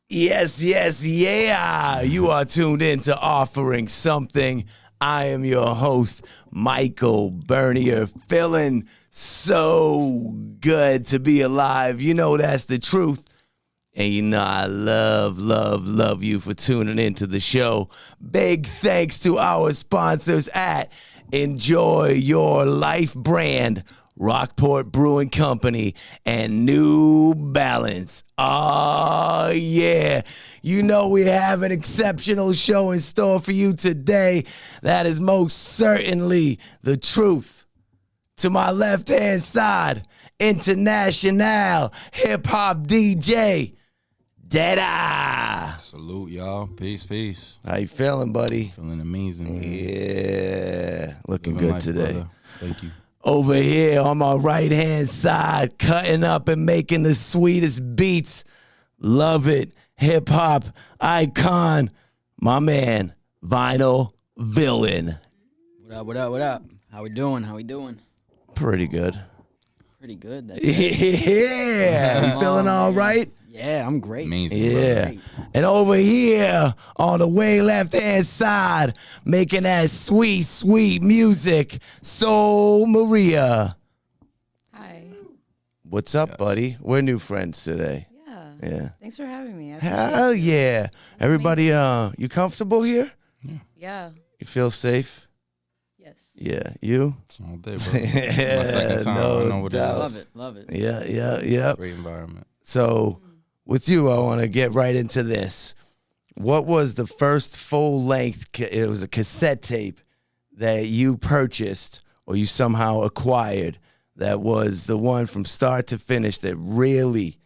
Yes, yeah. You are tuned in to Offering Something. I am your host, Michael Bernier, feeling so good to be alive. You know that's the truth. And you know I love you for tuning into the show. Big thanks to our sponsors at Enjoy Your Life brand, Rockport Brewing Company, and New Balance. Oh, yeah. You know we have an exceptional show in store for you today. That is most certainly the truth. To my left-hand side, international hip-hop DJ, Deadeye. Salute, y'all. Peace. How you feeling, buddy? Feeling amazing, man. Yeah. Looking Living good life, today. brother. Thank you. Over here on my right-hand side, cutting up and making the sweetest beats. Love it. Hip-hop icon, my man, Vinyl Villian. What up? How we doing? Pretty good. Pretty good. That's Yeah. You feeling all right? Yeah, I'm great. Amazing. Yeah. And over here on the way left-hand side, making that sweet music, Solmaria. Hi. What's up, buddy? We're new friends today. Yeah. Thanks for having me. I appreciate Hell it. yeah. Everybody, you comfortable here? Yeah. You feel safe? Yes. Yeah. You? It's all day, bro. My second time. no I know what doubt. it is. Love it. Yeah. Great environment. So, with you, I want to get right into this. What was the first full-length, it was a cassette tape that you purchased or you somehow acquired that was the one from start to finish that really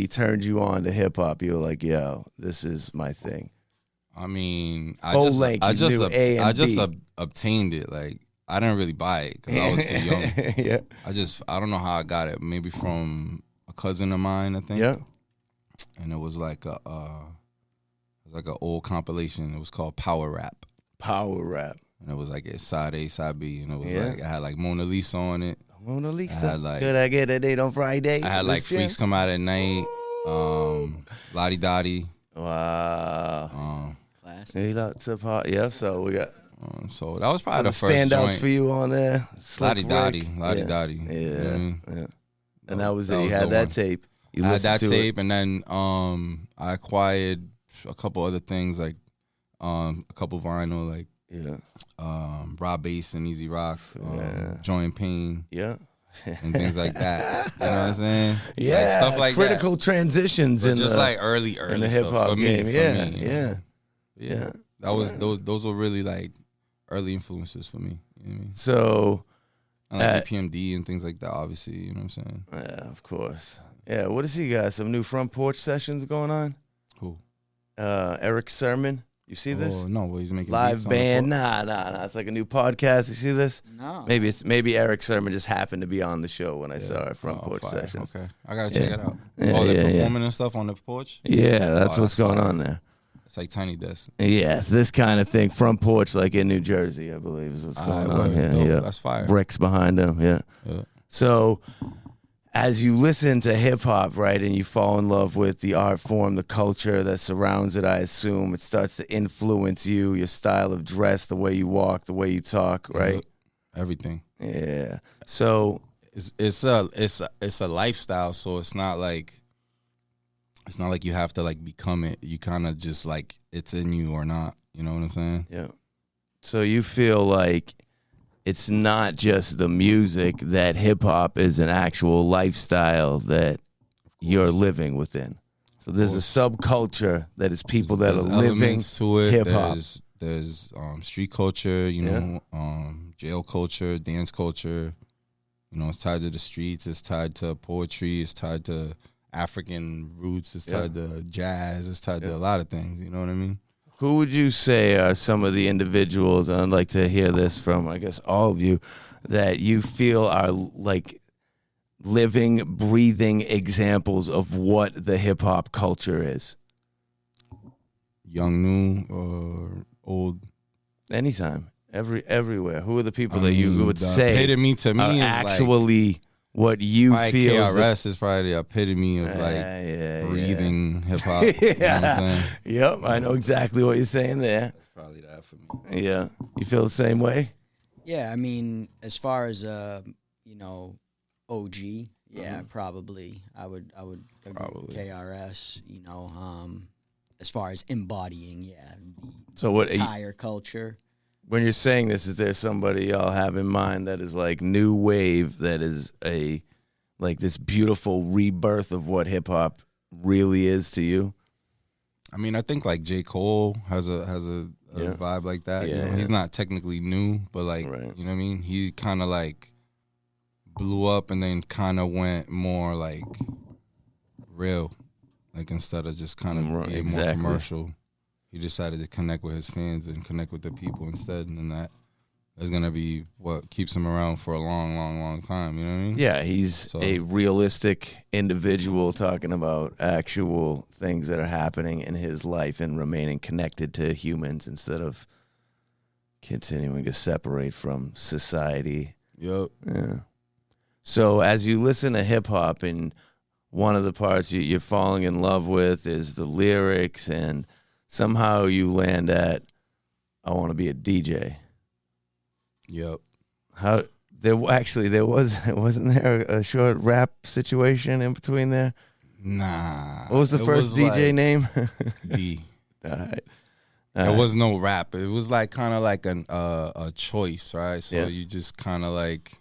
turned you on to hip-hop? You were like, yo, this is my thing. I mean, I Full just length, you knew A and B. obtained it. Like, I didn't really buy it because I was too young. Yeah. I don't know how I got it. Maybe from a cousin of mine, I think. Yeah. And it was like an old compilation. It was called Power Rap. Power Rap. And it was like side A, side B. And it was Yeah. like, I had like Mona Lisa on it. Mona Lisa. I had, like- Could I get a date on Friday? I had like This year? Freaks Come Out at Night, Lottie Dottie. Wow. Classic. Hey, lots of hot. Yeah, so we got So that was so probably the the first standouts joint. for you on there. Lottie Slick Dottie. Rick. Lottie Yeah. Dottie. Yeah. You know what I mean? Yeah. And that was it. You the had that one. tape. You I had listened that to tape, and then I acquired a couple other things like a couple vinyl like it. Rob Bass and Easy Rock, Yeah. Joy and Pain, Yeah. and things like that. You know what I'm saying? Yeah. Like, stuff like critical that. transitions But in just the, like early in the stuff hip hop for me, game. for Yeah. me, you know? Yeah. That was those were really like early influences for me. You know what I mean? So, And like EPMD and things like that, obviously, you know what I'm saying? yeah, of course. Yeah. What does he got? Some new front porch sessions going on? Who? Eric Sermon. You see this? Oh, no, well, he's making Live beats on the band? floor. Nah. It's like a new podcast. You see this? No. Maybe Eric Sermon just happened to be on the show when I saw it. Front Oh, porch fire. sessions. Okay, I gotta check Yeah. it out. Yeah, They're yeah. performing and stuff on the porch. Yeah, that's Oh, what's that's going fire. on there. It's like Tiny Desk. Yeah, it's this kind of thing. Front porch, like in New Jersey, I believe, is what's going on here. Dope. Yeah, That's fire. bricks behind them. Yeah. Yeah. So, as you listen to hip hop, right, and you fall in love with the art form, the culture that surrounds it, I assume it starts to influence you, your style of dress, the way you walk, the way you talk, right? Everything. Yeah. So, It's a lifestyle, so it's not like you have to like become it. You kind of just like it's in you or not. You know what I'm saying? yeah. So you feel like it's not just the music, that hip hop is an actual lifestyle that you're living within. So there's a subculture that is people that are There's living elements to it. hip hop. There's street culture, you know, jail culture, dance culture. You know, it's tied to the streets. It's tied to poetry. It's tied to African roots. It's tied to jazz. It's tied to a lot of things. You know what I mean? Who would you say are some of the individuals, and I'd like to hear this from, I guess, all of you, that you feel are like living, breathing examples of what the hip hop culture is? Young, new, or old? Anytime, everywhere. Who are the people that you would the say epitome to me are is actually what you Probably feel. KRS is probably the epitome of breathing hip hop. You know what I'm saying? Yep, I know exactly what you're saying there. That's probably that for me. Yeah, you feel the same way? Yeah, I mean, as far as OG, yeah, probably. I would agree with KRS. As far as embodying, So what? entire culture. When you're saying this, is there somebody y'all have in mind that is like new wave, that is like this beautiful rebirth of what hip hop really is to you? I mean, I think like J. Cole has a vibe like that. Yeah, He's not technically new, but like you know what I mean. He kind of like blew up and then kind of went more like real, like instead of just kind of being more commercial. He decided to connect with his fans and connect with the people instead, and that is gonna be what keeps him around for a long, long, long time. You know what I mean? Yeah, he's a realistic individual talking about actual things that are happening in his life and remaining connected to humans instead of continuing to separate from society. Yep. Yeah. So as you listen to hip hop, and one of the parts you're falling in love with is the lyrics, and somehow you land at, I want to be a DJ. Yep. Wasn't there a short rap situation in between there? Nah. What was the first DJ like name? D. All right. It was no rap. It was like kind of like a choice, right? So you just kind of like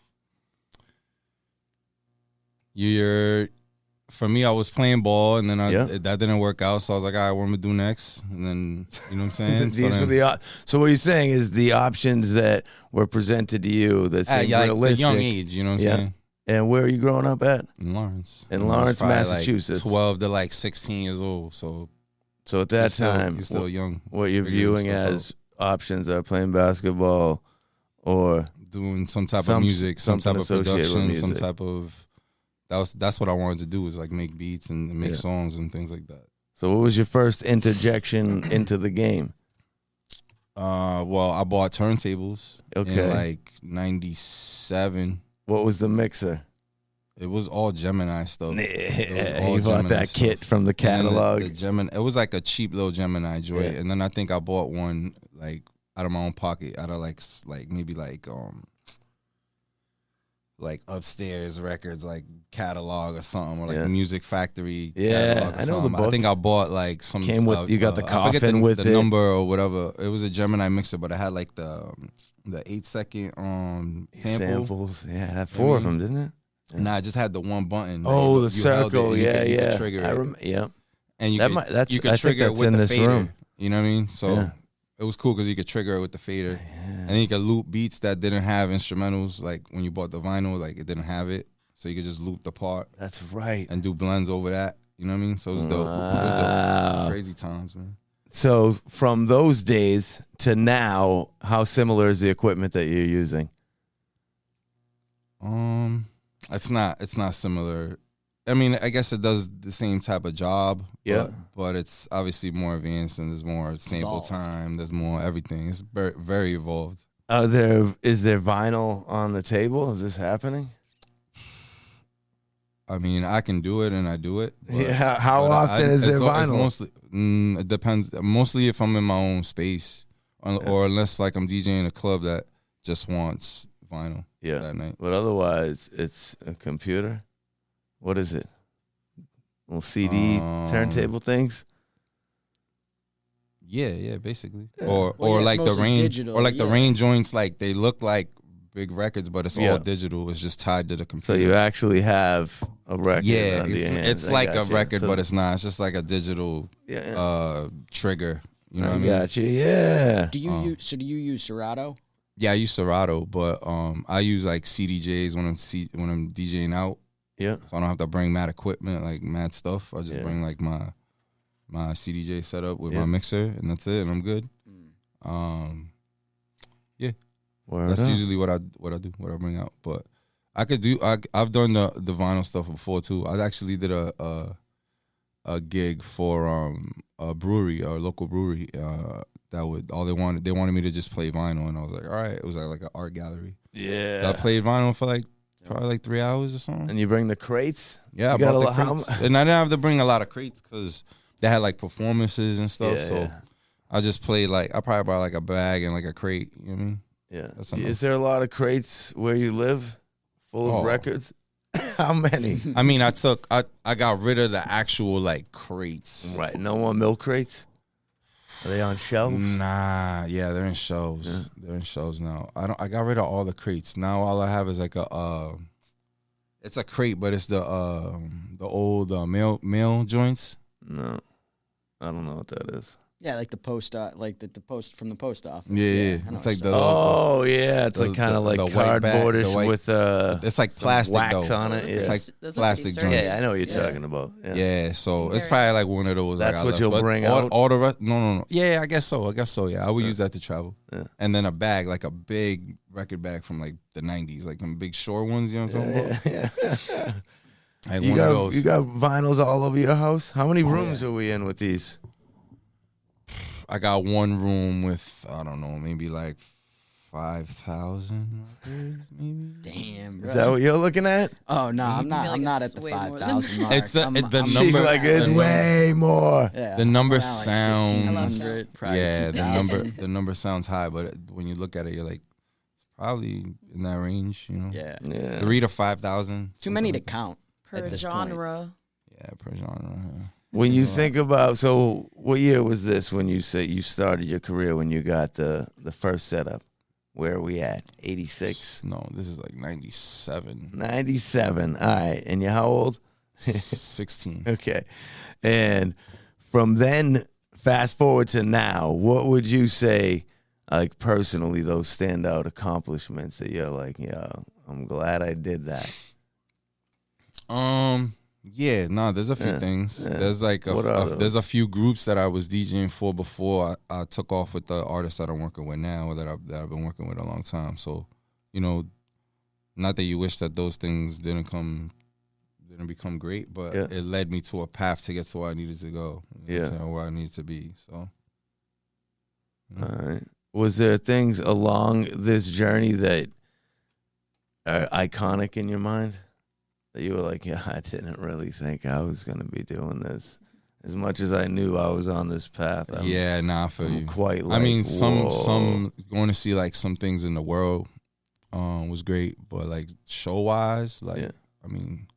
for me, I was playing ball, and then that didn't work out. So I was like, all right, what am I gonna do next? And then, you know what I'm saying? So what you're saying is the options that were presented to you that seemed realistic. Like a young age, you know what I'm saying? And where are you growing up at? In Lawrence. In Lawrence, Massachusetts. Like 12 to like 16 years old. So at that time, you're still young. What you're viewing as options are playing basketball or doing some type of music, some type of production, some music. type of... That's what I wanted to do, is like make beats and make songs and things like that. So what was your first interjection into the game? Well, I bought turntables in like 97. What was the mixer? It was all Gemini stuff. You bought that kit from the catalog. It was like a cheap little Gemini joint, and then I think I bought one like out of my own pocket, out of like maybe like Upstairs Records, like catalog or something, or like Music Factory catalog or I know something. the book. I think I bought like some... Came with, you got the coffin with the number or whatever. It was a Gemini mixer, but it had like the 8-second samples. Yeah, it had 4 of them, didn't it? Yeah. Nah, I just had the one button. Oh, the circle. You could trigger it. And you could trigger it with the fader. Room. You know what I mean? So it was cool because you could trigger it with the fader. And then you could loop beats that didn't have instrumentals. Like when you bought the vinyl, like it didn't have it. So you could just loop the part. That's right. And do blends over that. You know what I mean? So it was dope. Wow. It was dope. Crazy times, man. So from those days to now, how similar is the equipment that you're using? It's not similar. I mean, I guess it does the same type of job. Yeah. But it's obviously more advanced, and there's more sample time. There's more everything. It's very, very evolved. Is there vinyl on the table? Is this happening? I mean, I can do it, and I do it. Yeah. How often is there vinyl? It's mostly, it depends. Mostly if I'm in my own space, or unless like I'm DJing a club that just wants vinyl. That night. But otherwise, it's a computer. What is it? Little CD turntable things. Yeah, basically. Or like the rain, digital, or like the rain joints. Like they look like big records, but it's all digital. It's just tied to the computer. So you actually have a record. Yeah, it's like a record, but it's not. It's just like a digital trigger. You know what I mean? Got you. Yeah. Do you use Serato? Yeah, I use Serato, but I use like CDJs when I'm DJing out. Yeah. So I don't have to bring mad equipment, like mad stuff. I just bring like my CDJ setup with my mixer, and that's it, and I'm good. That's usually what I bring out. But I could do. I've done the vinyl stuff before too. I actually did a gig for a brewery, a local brewery. They wanted me to just play vinyl, and I was like, all right. It was like an art gallery. Yeah. So I played vinyl for like probably like 3 hours or something. And you bring the crates? Yeah, I got brought a the lot- crates. And I didn't have to bring a lot of crates because they had like performances and stuff. Yeah, so yeah. I just played like, I probably brought like a bag and like a crate. You know what I mean? Yeah. That's enough. Is there a lot of crates where you live full of Oh. records? How many? I mean, I got rid of the actual like crates. Right. No more milk crates? Are they on shelves? Nah, yeah, they're in shelves. They're in shelves now. I got rid of all the crates. Now all I have is like it's a crate, but it's the old mail joints. No. I don't know what that is. Yeah, like the post from the post office. Yeah. I know It's like what the you're talking Oh, yeah. It's like kind of like the white bag- cardboardish the white- with it's like some plastic wax though. on it. Those are Yeah. It's like Those are plastic pretty sturdy. joints. Yeah, I know what you're Yeah. talking about. Yeah. Yeah, so it's Very- probably like one of those. That's I what left. you'll But bring all, out? All the rest, no. Yeah, I guess so. Yeah, I would use that to travel. Yeah. And then a bag, like a big record bag from like the 90s, like them big short ones, you know what I'm talking about? Yeah. Like You one of got, those. you got vinyls all over your house? How many rooms are we in with these? I got one room with, I don't know, maybe like 5,000 records, maybe. Damn, bro. Is that what you're looking at? Oh no, I'm not. Like I'm not it's at the way more than 5,000 mark. It's the number- She's like, it's the way more. Yeah, The number I'm around, like, sounds, 1,500, probably yeah, 2,000. the number sounds high, but when you look at it, you're like, it's probably in that range, you know? Yeah, Yeah. 3 to 5,000. too many to count Per at this genre. Yeah, per genre. Yeah. When you think about, so what year was this when you say you started your career when you got the first setup? Where are we at? 86? No, this is like 97. 97. All right. And you're how old? 16. Okay. And from then, fast forward to now, what would you say, like personally, those standout accomplishments that you're like, yeah, I'm glad I did that? Yeah, no, there's a few Yeah, things. yeah. There's like What are those? there's a few groups that I was DJing for before I took off with the artists that I'm working with now, or that I've been working with a long time. So, you know, not that you wish that those things didn't become great, but Yeah. it led me to a path to get to where I needed to go. You know what I'm Yeah. saying, where I needed to be. So, you know. All right. Was there things along this journey that are iconic in your mind? That you were like, yeah, I didn't really think I was going to be doing this. As much as I knew I was on this path, I'm I feel you. quite like, I mean, whoa. some going to see like some things in the world was great, but like show wise, like Yeah. I mean,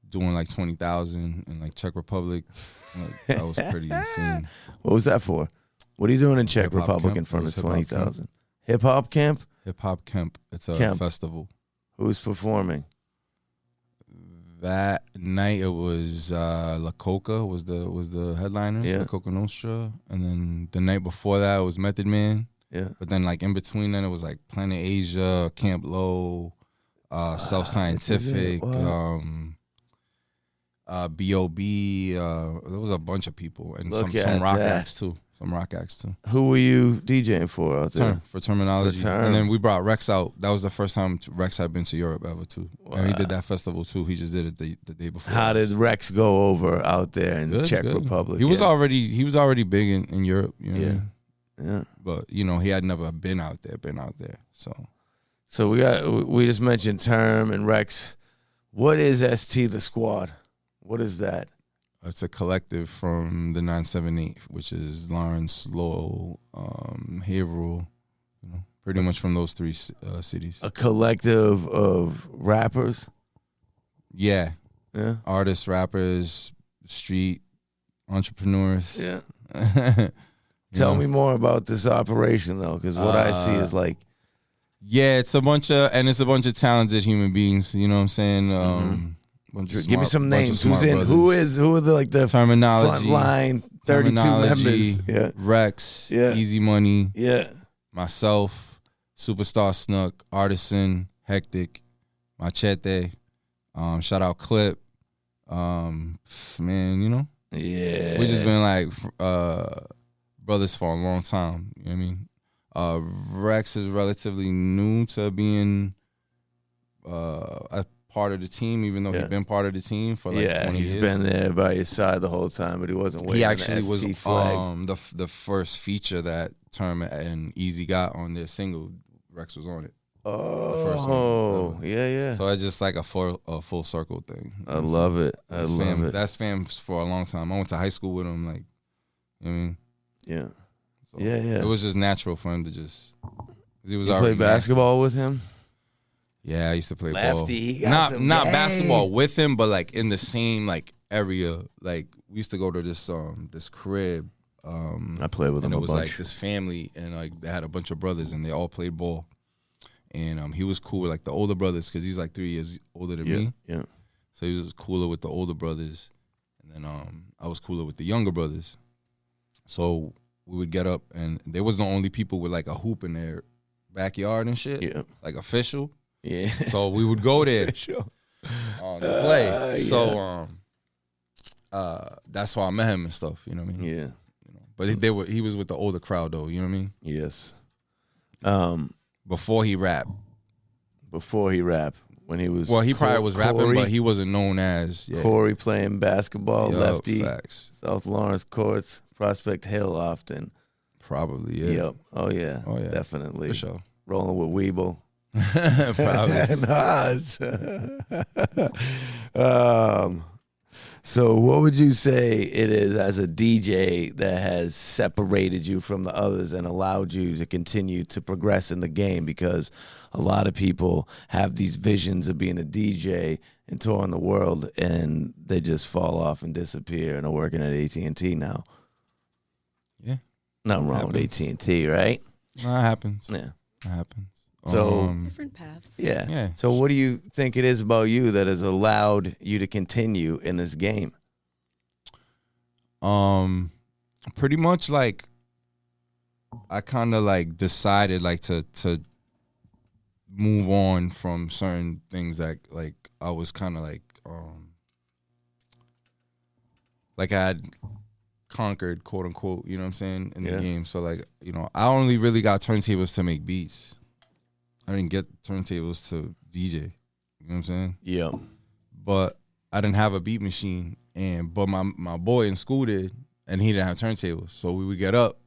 doing like 20,000 in like Czech Republic, like, that was pretty insane. What was that for? What are you doing in Czech Hip-hop Republic camp. in front It of was hip-hop 20,000? Hip hop camp? Hip hop camp. It's a Camp. festival. Who's performing? That night it was La Coca was the headliners, Yeah. La Coca Nostra, and then the night before that it was Method Man. Yeah. But then, like, in between then, it was, like, Planet Asia, Camp Low, Self Scientific, Wow. B.O.B. There was a bunch of people. And Look some at rock that. acts, too. Some rock acts, too. Who were you DJing for out there? For Terminology. For Term. And then we brought Rex out. That was the first time Rex had been to Europe ever, too. And he did that festival, too. He just did it the day before. How did us. Rex go over out there in the Good, Czech good. Republic? He was Yeah. already big in Europe, you know what I Yeah. mean? Yeah. But, you know, he had never been out there. So We just mentioned Term and Rex. What is ST the Squad? What is that? it's a collective from the 978, which is Lawrence, Lowell, Haverhill, you know, pretty much from those three cities. A collective of rappers? Yeah. Yeah. Artists, rappers, street entrepreneurs. Yeah. Tell me more about this operation, though, because what I see is like, Yeah, it's a bunch of talented human beings. You know what I'm saying? give me some names. Who are the Terminology, frontline 32 members? Yeah. Rex, Yeah. Easy Money, Yeah. myself, Superstar Snuck, Artisan, Hectic, Machete, shout out Clip. Man, you know, Yeah. we just been like brothers for a long time. You know what I mean? Rex is relatively new to being a part of the team, even though he's been part of the team for like 20 years. He's been there by your side the whole time, but he wasn't waving He actually the was ST flag. the first feature that Term and Easy got on their single. Rex was on it. first one. Oh, yeah. So it's just like a full circle thing. I love it. I love it. That's fam for a long time. I went to high school with him, like, you know what I mean? Yeah. So Yeah. It was just natural for him to just. He was you already play basketball with him? Yeah, I used to play Lefty, ball. he got some Not game. basketball with him, but like in the same like area. Like we used to go to this crib. I played with him and it a was bunch. like this family, and like they had a bunch of brothers, and they all played ball. And he was cool with like the older brothers because he's like 3 years older than me. Yeah. So he was cooler with the older brothers, and then I was cooler with the younger brothers. So we would get up, and they was the only people with like a hoop in their backyard and shit, Yeah. like official. Yeah. So we would go there Sure. to play. Yeah. So that's why I met him and stuff. You know what I mean? Yeah. You know, but he was with the older crowd though. You know what I mean? Yes. Before he rapped. Before he rapped, when he was Well, he probably was rapping, Corey, but he wasn't known as Corey playing basketball, Yup, lefty, Facts. South Lawrence Courts, Prospect Hill often. Probably, yeah. Yep. Oh yeah. Oh, yeah. Definitely. For sure. Rolling with Weeble. Probably. So what would you say it is as a DJ that has separated you from the others and allowed you to continue to progress in the game? Because a lot of people have these visions of being a DJ and touring the world, and they just fall off and disappear and are working at AT&T now. Yeah. Nothing wrong with AT&T, right? No, it happens. Yeah. It happens. So Different paths. yeah. Yeah. So what do you think it is about you that has allowed you to continue in this game? Pretty much like I kind of like decided like to move on from certain things that like I was kind of like I had conquered, quote unquote, you know what I'm saying, in the game. So like, you know, I only really got turntables to make beats. I didn't get turntables to DJ. You know what I'm saying? Yeah. But I didn't have a beat machine, but my boy in school did, and he didn't have turntables. So we would get up,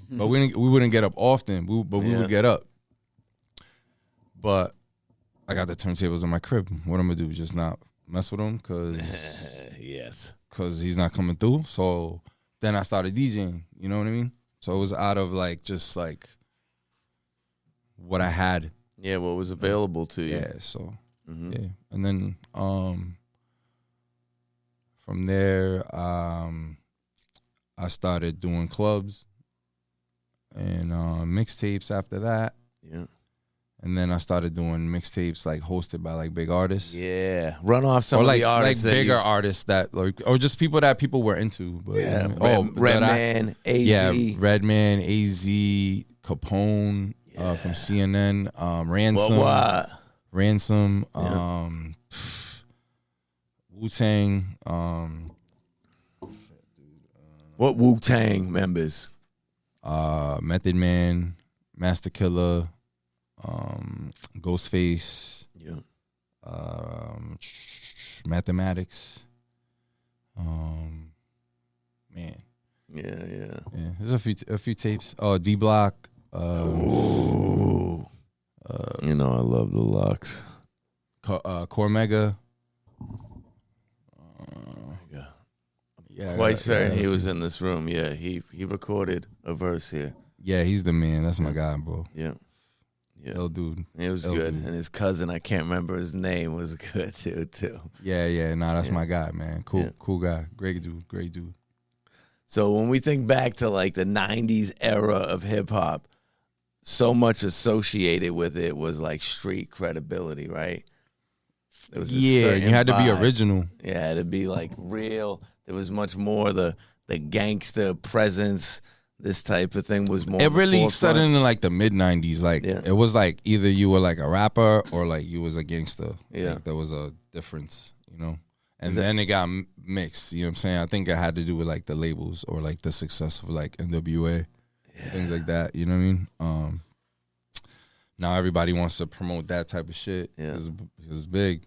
but we wouldn't get up often. We would get up. But I got the turntables in my crib. What I'm gonna do? Just not mess with him because he's not coming through. So then I started DJing. You know what I mean? So it was out of like just like what I had. Yeah, what was available to you. Yeah, so yeah. And then from there I started doing clubs and mixtapes after that. Yeah. And then I started doing mixtapes like hosted by like big artists. Yeah. Run off some or of like, the artists. like bigger artists that like, or just people that people were into. But, Yeah. Redman, AZ. Yeah, Redman, AZ, Capone from CNN, Ransom, Wu-Tang. What Wu-Tang members? Method Man, Master Killer, Ghostface, Mathematics. Man. Yeah. There's a few tapes. Oh, D Block. Ooh. You know I love the Lux. Cormega. Quite certain he was in this room. Yeah, he recorded a verse here. Yeah, he's the man. That's my guy, bro. Yeah. L dude. It was L good. dude. And his cousin, I can't remember his name, was good too. Yeah. Nah, that's my guy, man. Cool guy. Great dude. So when we think back to like the 90s era of hip hop, so much associated with it was like street credibility, right? There was and you had to be vibe. original. Yeah, it had to be like real. There was much more the gangster presence. This type of thing was more. It really set forefront. in like the mid 90s. Like it was like either you were like a rapper or like you was a gangster. Yeah, like, there was a difference, you know. And then it got mixed. You know what I'm saying? I think it had to do with like the labels or like the success of like NWA, things like that. You know what I mean? Now everybody wants to promote that type of shit. Yeah, because it's big.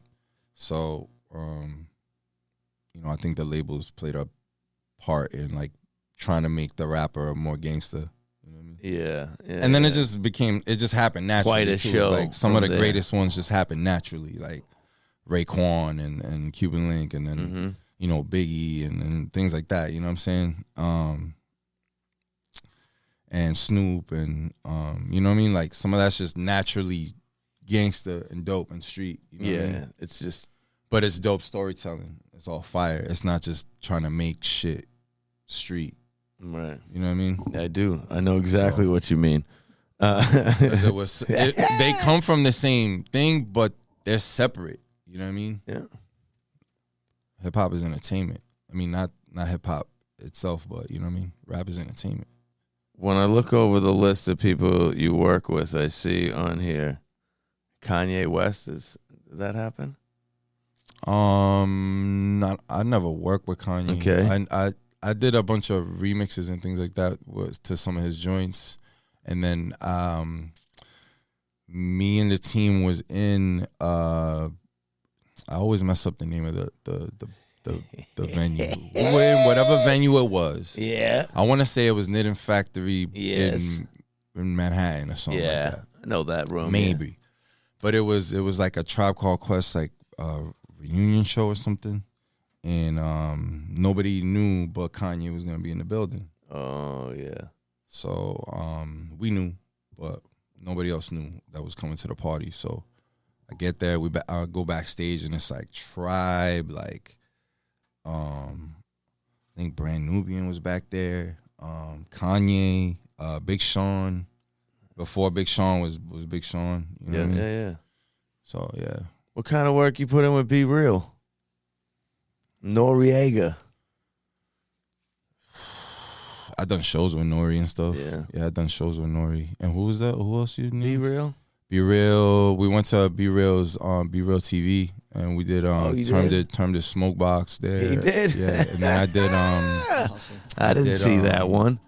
So, you know, I think the labels played a part in like trying to make the rapper more gangster. You know what I mean? Yeah. And then it just happened naturally. Quite a too. show Like some of from the there. greatest ones just happened naturally, like Raekwon and Cuban Link, and then Biggie and things like that. You know what I'm saying? And Snoop and you know what I mean? Like some of that's just naturally gangster and dope and street. You know what I mean? It's just. But it's dope storytelling. It's all fire. It's not just trying to make shit street. Right. You know what I mean? I do. I know exactly what you mean. 'Cause they come from the same thing, but they're separate. You know what I mean? Yeah. Hip hop is entertainment. I mean, not hip hop itself, but you know what I mean? Rap is entertainment. When I look over the list of people you work with, I see on here Kanye West. Did that happen? I never worked with Kanye. Okay. I did a bunch of remixes and things like that to some of his joints, and then me and the team was in. I always mess up the name of the venue. We were in whatever venue it was. Yeah. I want to say it was Knitting Factory Yes. in Manhattan or something like that. I know that room. Maybe. But it was like a Tribe Called Quest reunion show or something. And nobody knew but Kanye was gonna be in the building. Oh yeah. So we knew, but nobody else knew that was coming to the party. So I get there, I go backstage, and it's like Tribe, like I think Brand Nubian was back there, Kanye, Big Sean. Before Big Sean was Big Sean. You know what I mean? Yeah. So yeah. What kind of work you put in with Be Real? Noriega. I done shows with Nori and stuff. Yeah. I done shows with Nori. And who was that? Who else you knew? Be Real? Be Real. We went to Be Real's Be Real TV, and we did termed it Smoke Box there. He did? Yeah. And then I did I didn't see that one.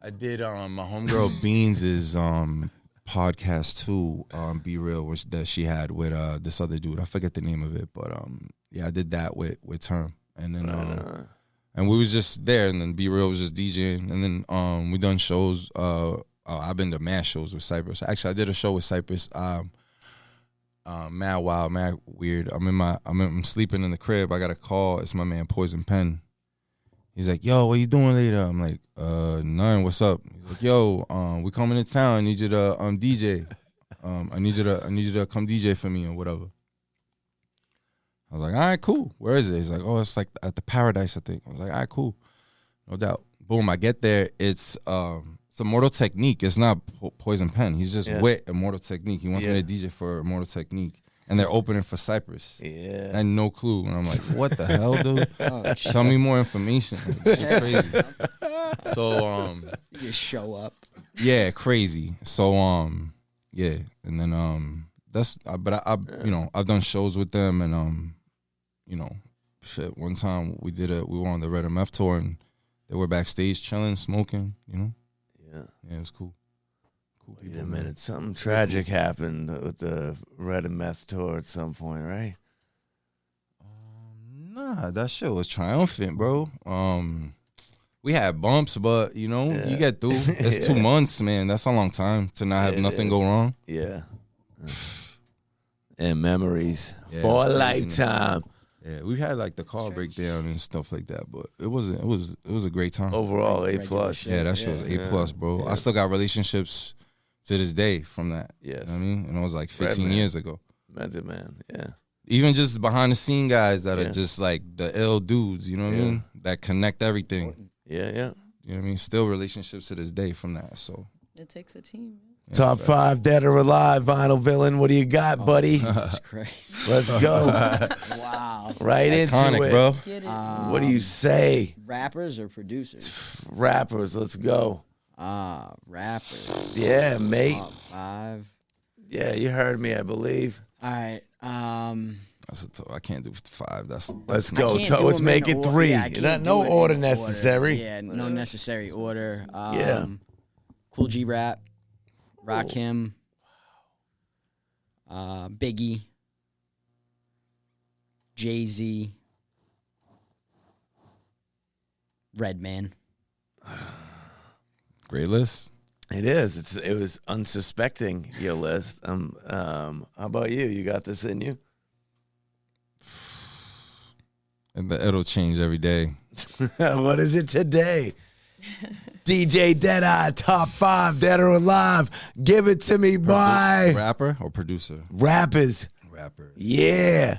I did my homegirl Beans' podcast too, Be Real, which that she had with this other dude. I forget the name of it, but yeah, I did that with Term. And then and we was just there, and then Be Real was just DJing, and then we done shows. I've been to mad shows with Cypress. Actually, I did a show with Cypress. Mad wild, mad weird. I'm sleeping in the crib. I got a call. It's my man Poison Pen. He's like, "Yo, what you doing later?" I'm like, "None. What's up?" He's like, "Yo, we coming to town. I need you to DJ. I need you to come DJ for me or whatever." I was like, "All right, cool. Where is it?" He's like, "Oh, it's like at the Paradise, I think." I was like, "All right, cool, no doubt." Boom, I get there. It's Immortal Technique. It's not Poison Pen. He's just with Immortal Technique. He wants me to DJ for Immortal Technique. And they're opening for Cypress. Yeah. I had no clue. And I'm like, what the hell, dude? Oh, Tell me more information. Shit's crazy. So, you just show up. yeah, crazy. So, yeah. And then, but I've done shows with them, and, shit, one time we were on the Red MF tour, and they were backstage chilling, smoking, Yeah, it was cool. Wait a minute. Something tragic happened with the Red and Meth tour at some point, right? Nah, that shit was triumphant, bro. We had bumps, but you get through. It's 2 months, man. That's a long time to not have nothing go wrong. Yeah. And memories Yeah, for a it's crazy, lifetime. Yeah, we had like the car breakdown and stuff like that, but it was a great time. Overall, A+. Yeah, that shit was A+, bro. I still got relationships to this day from that. Yes. You know what I mean? And it was like 15 years ago. Method Man, yeah. Even just behind the scene guys that are just like the ill dudes, you know what I mean? That connect everything. Yeah. You know what I mean? Still relationships to this day from that. So It takes a team. yeah, Top 5 Dead or Alive, Vinyl Villain. What do you got, buddy? Jesus Christ. Let's go. Wow. Right into iconic, it. bro. Get it. What do you say? Rappers or producers? Rappers, let's go. Rappers. Yeah, mate. Top 5. Yeah, you heard me, I believe. All right. I can't do 5. Let's I go. can't do Let's them make in it or- 3. yeah, I can't No do it in order necessary. Yeah, no necessary order. Yeah. Cool G Rap, Rakim, Biggie, Jay-Z, Redman. Great list. It is. It was unsuspecting, your list. How about you? You got this in you? And it'll change every day. What is it today? DJ Deadeye, top 5, dead or alive. Give it to me, boy. Rapper or producer? Rappers. Rapper. Yeah.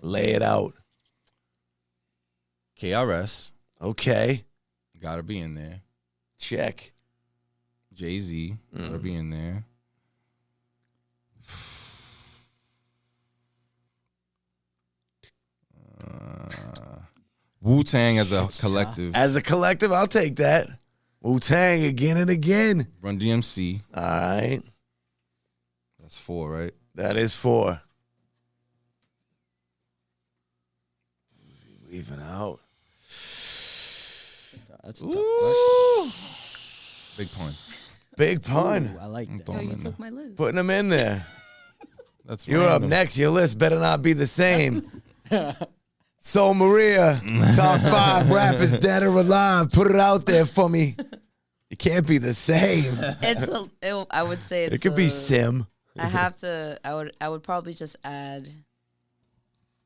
Lay it out. KRS. Okay. Gotta be in there. Check. Jay-Z. Gotta be in there. Wu-Tang as a collective. As a collective, I'll take that. Wu-Tang again and again. Run DMC. All right. That's 4, right? That is 4. Leaving out. That's a tough question. Big pun. Big pun. Ooh, I like that. Yo, you took my list. Putting them in there. That's You're up random. next. Your list better not be the same. Solmaria, top 5 rappers dead or alive. Put it out there for me. It can't be the same. I would say It could be Sim. I have to. I would probably just add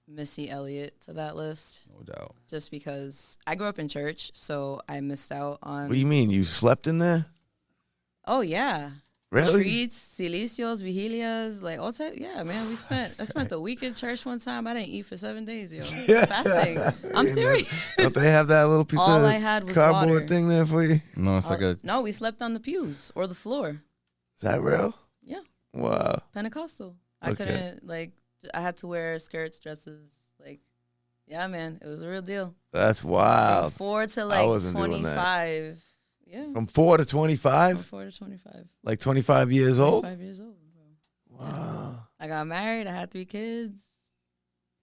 Missy Elliott to that list, No doubt. just because I grew up in church, so I missed out on. What do you mean? You slept in there? Oh yeah. Really? Treats, silicios, vigilias, like all type. Yeah, man. I spent the week in church one time. I didn't eat for 7 days, yo. Fasting. I'm serious. Don't they have that little piece All of I had was cardboard water. thing there for you? Is No, it's like a. No, we slept on the pews or the floor. that real? Yeah, Wow. Pentecostal. I Okay. couldn't I had to wear skirts, dresses. Yeah, man, it was a real deal. That's From wild. 4 to I wasn't doing that. 25. Yeah. From 4 to From 25? 4 to 25. Like 25 years old? 25 years old, bro. Wow. I got married. I had 3 kids.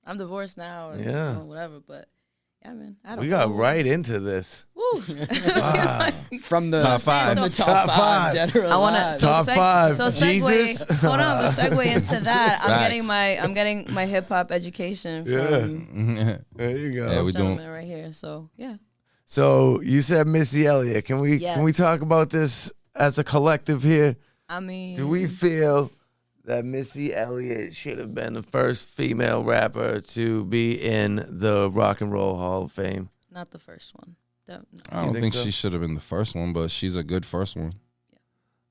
I'm divorced now. And, Yeah. whatever. But yeah, man. I had a We got whole- right into this. Woo. Wow. From the Top 5. From the Top five. dead or I want alive. to Top 5. So Jesus. Hold on, but segue into that. Facts. I'm getting my hip hop education from Yeah. There you go. Yeah, we this doing. gentleman right here. So yeah. So you said Missy Elliott. Can we Yes. talk about this as a collective here? I mean, Do we feel that Missy Elliott should have been the first female rapper to be in the Rock and Roll Hall of Fame? not the first one. No. I don't think think so? she should have been the first one, but she's a good first one.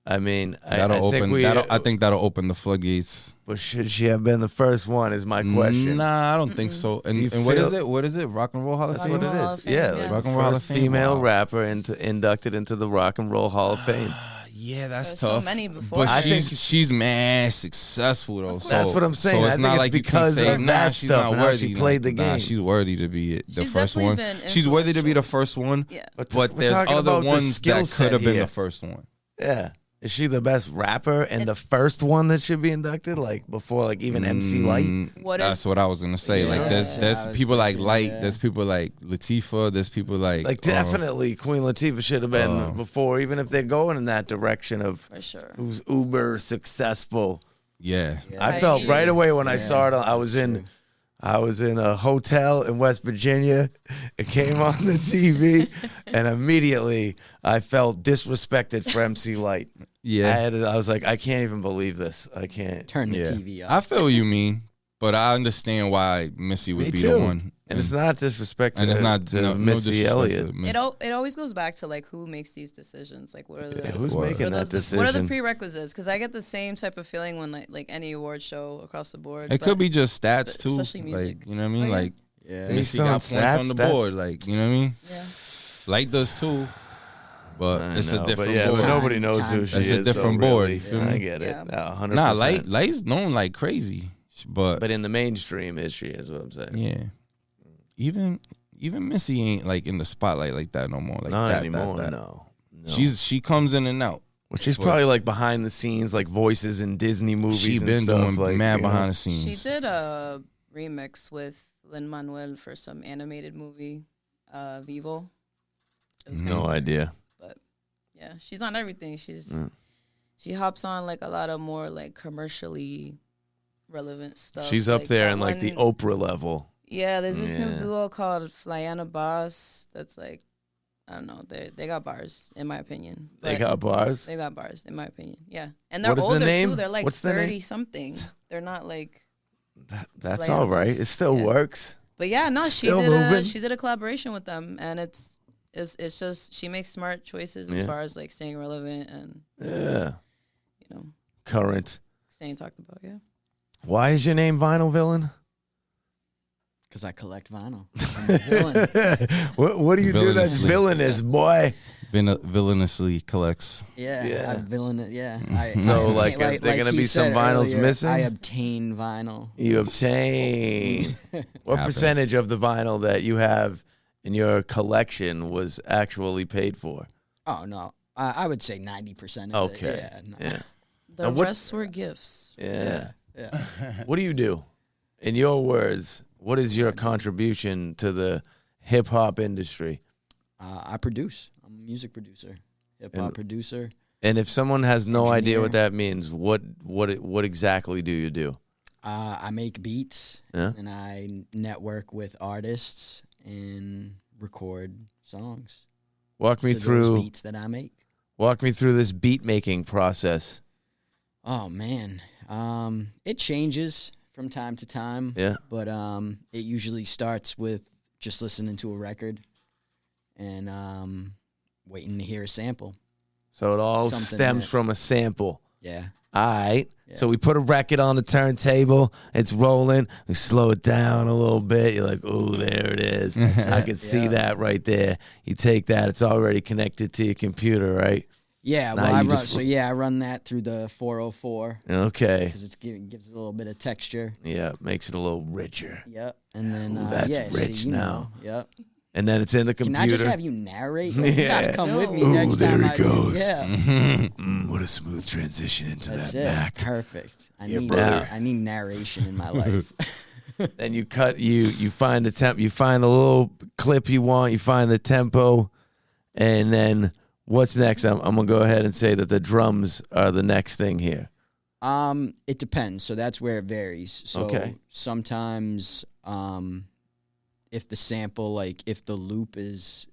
I mean, I That'll think open. I think that'll open the floodgates. But should she have been the first one? Is my question. Nah, I don't think so. Do you And what is feel- it? What is it? Rock and Roll Hall of That's Fame. what it Rock and Roll Hall is. of Fame, Yeah, yeah. like Rock the and Roll Hall of first Fame, female wow. rapper inducted into the Rock and Roll Hall of Fame. Yeah, that's There's so tough. many before But I she's mad successful though. So, That's what I'm saying. So I it's think not it's like you because can say, of nah, that she's stuff not and how worthy. she played the Nah, game. she's worthy to be the She's first definitely one. been She's worthy to be the influential. first one. Yeah. But we're there's talking other about the ones skill that set could have been here. the first one. Yeah. Is she the best rapper and the first one that should be inducted? Like before, like even MC Light? What That's is- what I was gonna say. Yeah, Like there's I was people like thinking, Light. yeah. There's people like Latifah. There's people like Definitely Queen Latifah should have been before, even if they're going in that direction of For sure. who's uber successful. Yeah. I Right. felt right away when I Yeah, saw it. I was in a hotel in West Virginia. It came on the TV, and immediately I felt disrespected for MC Light. Yeah. I was like, I can't even believe this. I can't. Turn the Yeah. TV I off. feel what you mean, but I understand why Missy would Me be too. the one. And it's not disrespect and to, it's not to no Missy disrespect Elliott. to Miss- It always goes back to like who makes these decisions. Like what are the Who's What? making what are that those- What are the decision? prerequisites? Because I get the same type of feeling when like any award show across the board. It but- could be just stats too. especially music. Like, you know what I mean? Oh, yeah. Like Yeah. Missy Based on got points on the stats, board. Like, you know what I mean? Yeah. Light does too. But I it's know, a but different yeah, board. but nobody knows who Time. she It's is. a different so board, really, you feel I me? get it. Yeah. 100%. Nah, Light's known like crazy. But But in the mainstream, is she? Is what I'm saying. yeah. Even Missy ain't like in the spotlight like that no more. Like Not that, anymore. that. No. She comes in and out. Well, she's but- probably like behind the scenes, like voices in Disney movies. She and been stuff, doing like, mad you know. behind the She scenes. did a remix with Lin-Manuel for some animated movie, Vivo. It was No kinda- idea. But yeah, she's on everything. Mm. She hops on like a lot of more like commercially relevant stuff. She's up like there that in like the one- Oprah level. Yeah, there's this Yeah. new duo called Flyana Boss that's like I don't know. They got bars, in my opinion. They got bars? They got bars, in my opinion. Yeah. And they're What is the older, name? too. They're like What's the name? 30-something. They're not like... That's Like, all right. It still works. But yeah, no, Still moving. she did a collaboration with them, and it's just she makes smart choices as far as like staying relevant and Current. staying talked about. Yeah. Why is your name Vinyl Villain? Because I collect vinyl. I'm a villain. What do you do that's Villainously. villainous, boy? Villainously collects. Yeah. I villain it. Yeah. So, obtain- like, there gonna he be some said vinyls earlier, missing? I obtain vinyl. You obtain. What Happens. percentage of the vinyl that you have in your collection was actually paid for? Oh, no. I would say 90% of it. Okay. Yeah. No. Yeah. The And what- rest were gifts. Yeah. Yeah. What do you do? In your words, what is your contribution to the hip hop industry? I produce. I'm a music producer, hip hop producer. And if someone has no idea Engineer. what that means, what exactly do you do? I make beats Yeah. and I network with artists and record songs. Walk me to those through beats that I make. this beat making process. Oh man, it changes from time to time. Yeah. But it usually starts with just listening to a record and waiting to hear a sample. So it all Something stems that- from a sample. Yeah. All right. Yeah. So we put a record on the turntable. It's rolling. We slow it down a little bit. You're like, oh, there it is. I can see Yeah. that right there. You take that. It's already connected to your computer, right? Yeah, Now well, you I run that through the 404 Okay. because it gives it a little bit of texture. Yeah, makes it a little richer. Yep, and then Ooh, that's yeah, rich see, you now. know, yep. And then it's in the Can computer. I just have you narrate? Like, You Yeah. gotta come with me Ooh, next there time. he goes. Yeah, What a smooth transition into that's that it. Mac. Perfect. Yeah, brother. I need narration in my life. Then you cut. You find the temp. You find the little clip you want. You find the tempo, and then what's next? I'm gonna go ahead and say that the drums are the next thing here. It depends. So that's where it varies. So Okay. sometimes, if the sample, like if the loop is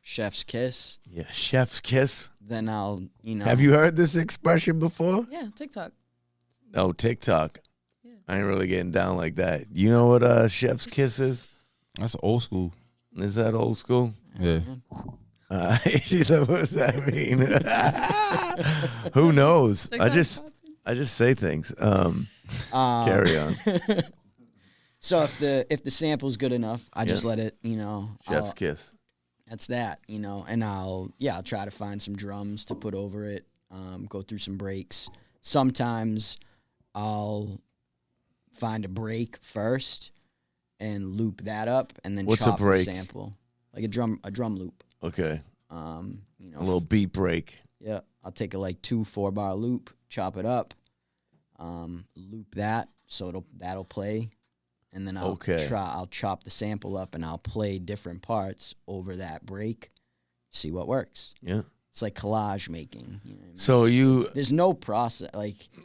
chef's kiss, Yeah, chef's kiss. then I'll Have you heard this expression before? Yeah, TikTok. No, TikTok. Yeah. I ain't really getting down like that. You know what chef's kiss is? That's old school. Is that old school? Yeah. She's like, what does that mean? Who knows? I TikTok's just say things. Carry on. So if the sample's good enough, I just let it, Chef's kiss. that's that, and I'll try to find some drums to put over it, go through some breaks. Sometimes I'll find a break first and loop that up and then What's a chop the break? sample. Like a drum loop. Okay. A A little beat break. Yeah, I'll take a 4-bar loop, chop it up, loop that so that'll play, and then I'll chop the sample up and I'll play different parts over that break, see what works. Yeah. It's like collage making. You know what I mean? So there's no process.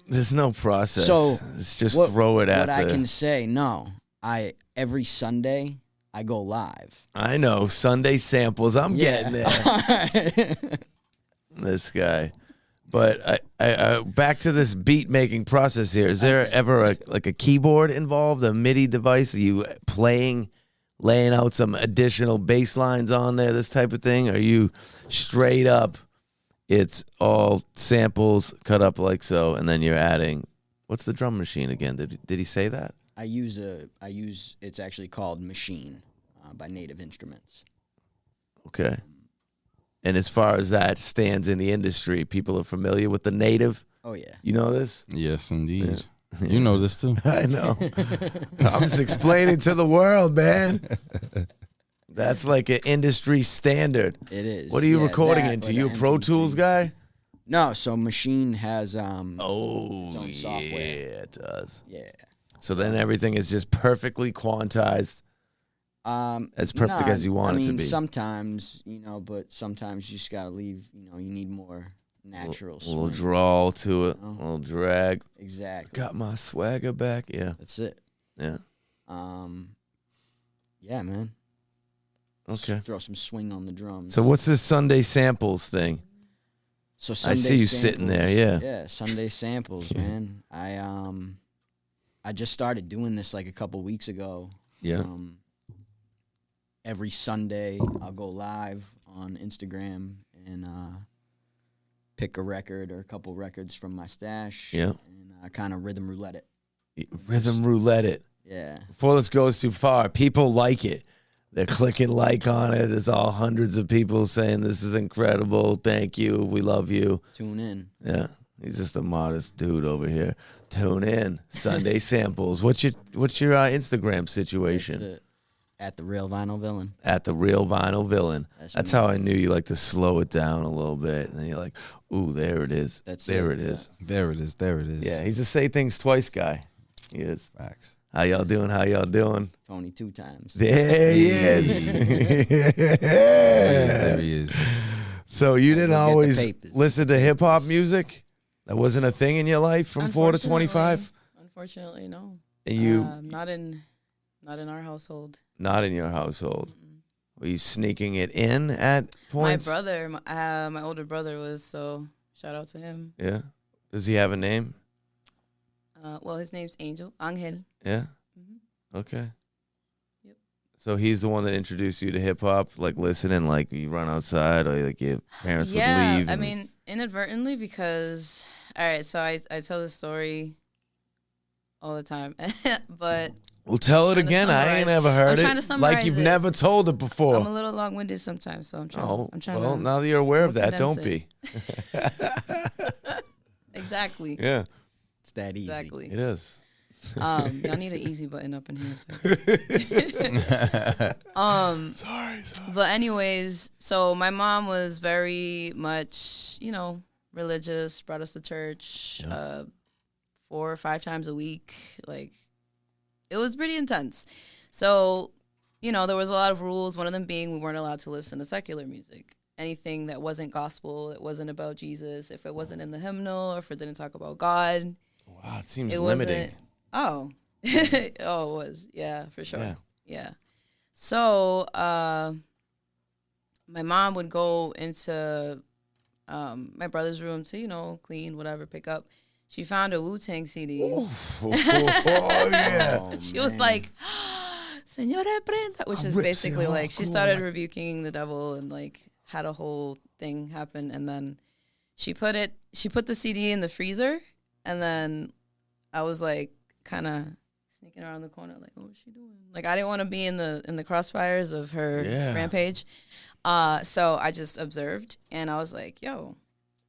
There's no process. So it's just throw it at what I the. can say, no, every Sunday I go live. I know Sunday samples. I'm getting there. This guy. But I back to this beat making process here. Is there ever a keyboard involved, a MIDI device? Are you laying out some additional bass lines on there, this type of thing? Are you straight up, it's all samples cut up like so, and then you're adding, what's the drum machine again? Did he say that? I use it's actually called Machine by Native Instruments. Okay. And as far as that stands in the industry, people are familiar with the Native. Oh yeah. You know this? Yes, indeed. You know this too. I know. I'm just explaining to the world, man. That's like an industry standard. It is. What are you Yeah, recording that, into? but You a the Pro MPC. Tools guy? No, so Machine has Oh, its own yeah, software. it does. Yeah. So then everything is just perfectly quantized. As perfect as you want it to be. Sometimes, but sometimes you just gotta leave. You need more natural. A little swing. drawl to it, a know? little drag. Exactly. Got my swagger back. Yeah, That's it. yeah. Yeah, man. Okay. Throw some swing on the drums. So what's this Sunday samples thing? So Sunday I see you samples, sitting there, yeah. Yeah, Sunday samples, man. I just started doing this like a couple weeks ago. Yeah. Every Sunday I'll go live on Instagram and pick a record or a couple records from my stash. Yeah. And I kind of rhythm roulette it. Rhythm roulette it. Yeah. Before this goes too far, people like it. They're clicking like on it. There's all hundreds of people saying this is incredible. Thank you. We love you. Tune in. Yeah. He's just a modest dude over here. Tune in. Sunday samples. What's your Instagram situation? At the Real Vinyl Villain. At the Real Vinyl Villain. That's how I knew you like to slow it down a little bit. And then you're like, ooh, there it is. There it is. There it is. There it is. Yeah, he's a say things twice guy. He is. Facts. How y'all doing? How y'all doing? Tony 2 times. There he is. There he is. So you didn't always papers. listen to hip hop music? That wasn't a thing in your life from 4 to 25? Unfortunately, no. And you not in our household. not in your household. Were you sneaking it in at points? My brother, my older brother was, so shout out to him. Yeah. Does he have a name? Well, his name's Angel. Yeah. Mm-hmm. Okay. Yep. So he's the one that introduced you to hip hop, like listening, like you run outside, or like your parents would leave. I mean, inadvertently, because all right, so I tell this story all the time, but well, tell it trying to again. I ain't summarize- ever heard I'm it. trying to summarize Like you've it. never told it before. I'm a little long-winded sometimes, so I'm trying. Oh, I'm trying well, to. now that you're aware of that, don't condense be. Exactly. Yeah, It's that easy. Exactly. it is. Y'all need an easy button up in here. Sorry. But anyways, so my mom was very much, religious, brought us to church 4 or 5 times a week. Like, it was pretty intense. So, there was a lot of rules, one of them being we weren't allowed to listen to secular music. Anything that wasn't gospel, it wasn't about Jesus, if it wasn't in the hymnal, or if it didn't talk about God. Wow, it seems It limiting. wasn't. Oh. It was. Yeah, for sure. Yeah. So, my mom would go into my brother's room to, clean, whatever, pick up. She found a Wu-Tang CD. Oh, yeah. Oh, She was man. like, Señora Prenda, which is Rip basically Señor, like she cool, started like- rebuking the devil and like had a whole thing happen. And then she put the CD in the freezer. And then I was like kind of sneaking around the corner like, what was she doing? Like, I didn't want to be in the crossfires of her rampage. So I just observed and I was like, yo,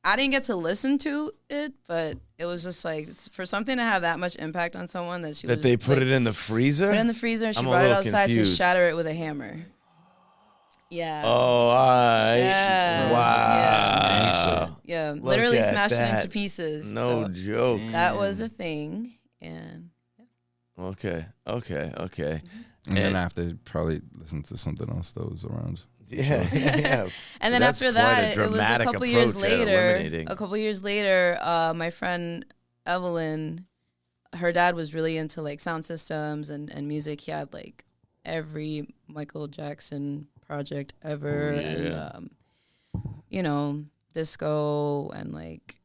I didn't get to listen to it, but it was just like, for something to have that much impact on someone that she That was they put like, it in the freezer? put it in the freezer and she I'm a brought it little outside confused. to shatter it with a hammer. Yeah. Oh, all right. Yeah. Wow. Yeah. Look Literally at smashed it that. into pieces. No So joke. that was a thing. And Okay. And then after, probably listen to something else that was around. Yeah. and then That's after quite that, a it was a dramatic couple years approach at later. eliminating. A couple years later, my friend Evelyn, her dad was really into like sound systems and music. He had like every Michael Jackson project ever, and disco and like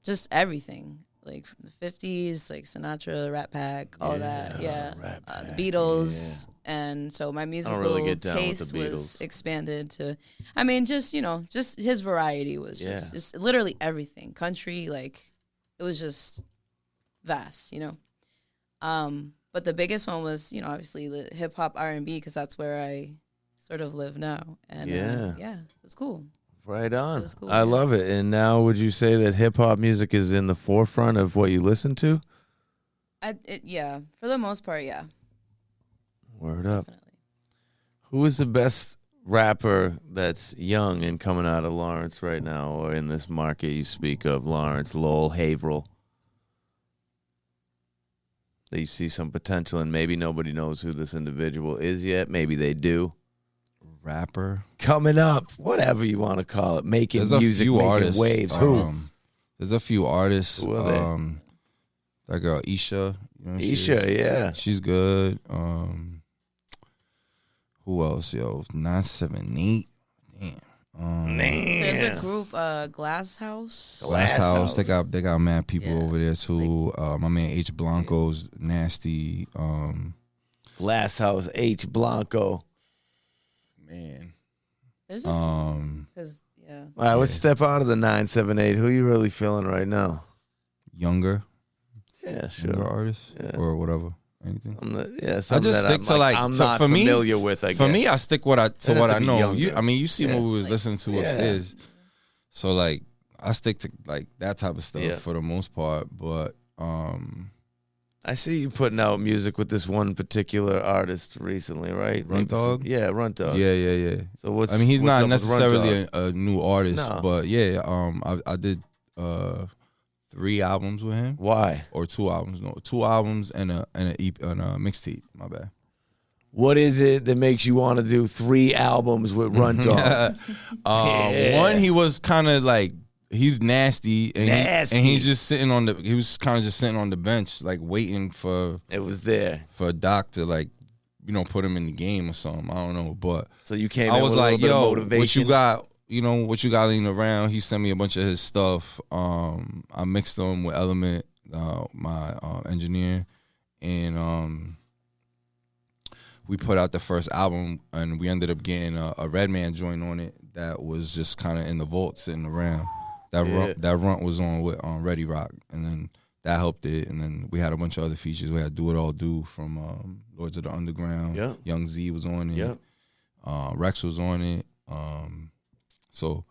just everything. Like from the 50s, like Sinatra, Rat Pack, all that. Yeah. Rat Pack, The Beatles. And so my musical really get down with the taste was Beatles. expanded to, I mean, just his variety was just literally everything. Country, like, it was just vast, But the biggest one was, obviously the hip hop R&B, because that's where I sort of live now. And it was cool. Right on. was cool, I yeah. love it. And now, would you say that hip hop music is in the forefront of what you listen to? Yeah, for the most part, yeah. Word up. Definitely. Who is the best rapper that's young and coming out of Lawrence right now, or in this market you speak of, Lawrence, Lowell, Haverhill? That you see some potential in. Maybe nobody knows who this individual is yet. Maybe they do. Rapper. Coming up, whatever you want to call it, making There's a music, few making artists. waves. Who? There's a few artists. Who are they? That girl Isha. You know who she Isha, is? yeah. She's good. Who else, yo? 978. Damn. There's a group, Glass House. Glass House. They got mad people over there too. My man H Blanco's nasty. Glass House H Blanco. Man. There's All right, let's step out of the 978. Who you really feeling right now? Younger. Yeah, sure. Younger artists or whatever. Anything. I I just stick to like I'm so not for familiar me, with. I for guess. me, I stick what I know. You see what we was listening to Yeah. upstairs. So like I stick to like that type of stuff Yeah. for the most part. But I see you putting out music with this one particular artist recently, right? Runt Dog? Yeah, Runt Dog. yeah. So what's? I mean, he's what's not up with Runt necessarily Dog? a new artist, No. but yeah, I did 3 albums with him. Why? Or 2 albums? No, 2 albums and a EP and a mixtape. My bad. What is it that makes you want to do 3 albums with Runt Dog? One, he was kind of like he's nasty, and he's just sitting on the. He was kind of just sitting on the bench, like waiting for. It was there. For a doc to like, put him in the game or something. I don't know, but so you came. I in was with like, a little yo, bit of motivation. what you got? What you got laying around? He sent me a bunch of his stuff. I mixed them with Element, my engineer, and we put out the first album, and we ended up getting a Redman joint on it that was just kind of in the vault sitting around. That runt was on with Ready Rock, and then that helped it. And then we had a bunch of other features. We had Do It All Do from Lords of the Underground. Yep. Young Z was on it. Yep. Rex was on it. So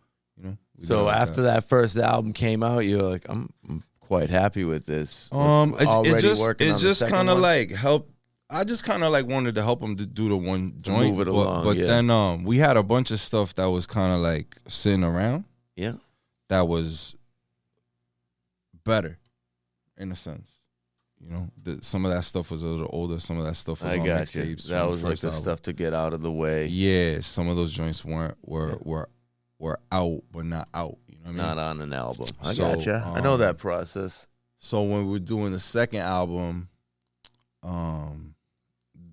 So after that first album came out, you're like, I'm quite happy with this. It just kind of like helped. I just kind of like wanted to help him to do the one joint, move it along, but yeah. then we had a bunch of stuff that was kind of like sitting around. Yeah, that was better, in a sense. Some of that stuff was a little older. Some of that stuff was on mixtapes. That was like the stuff to get out of the way. Yeah, some of those joints were out, but not out. You know what I mean? Not on an album. I gotcha. I know that process. So when we're doing the second album,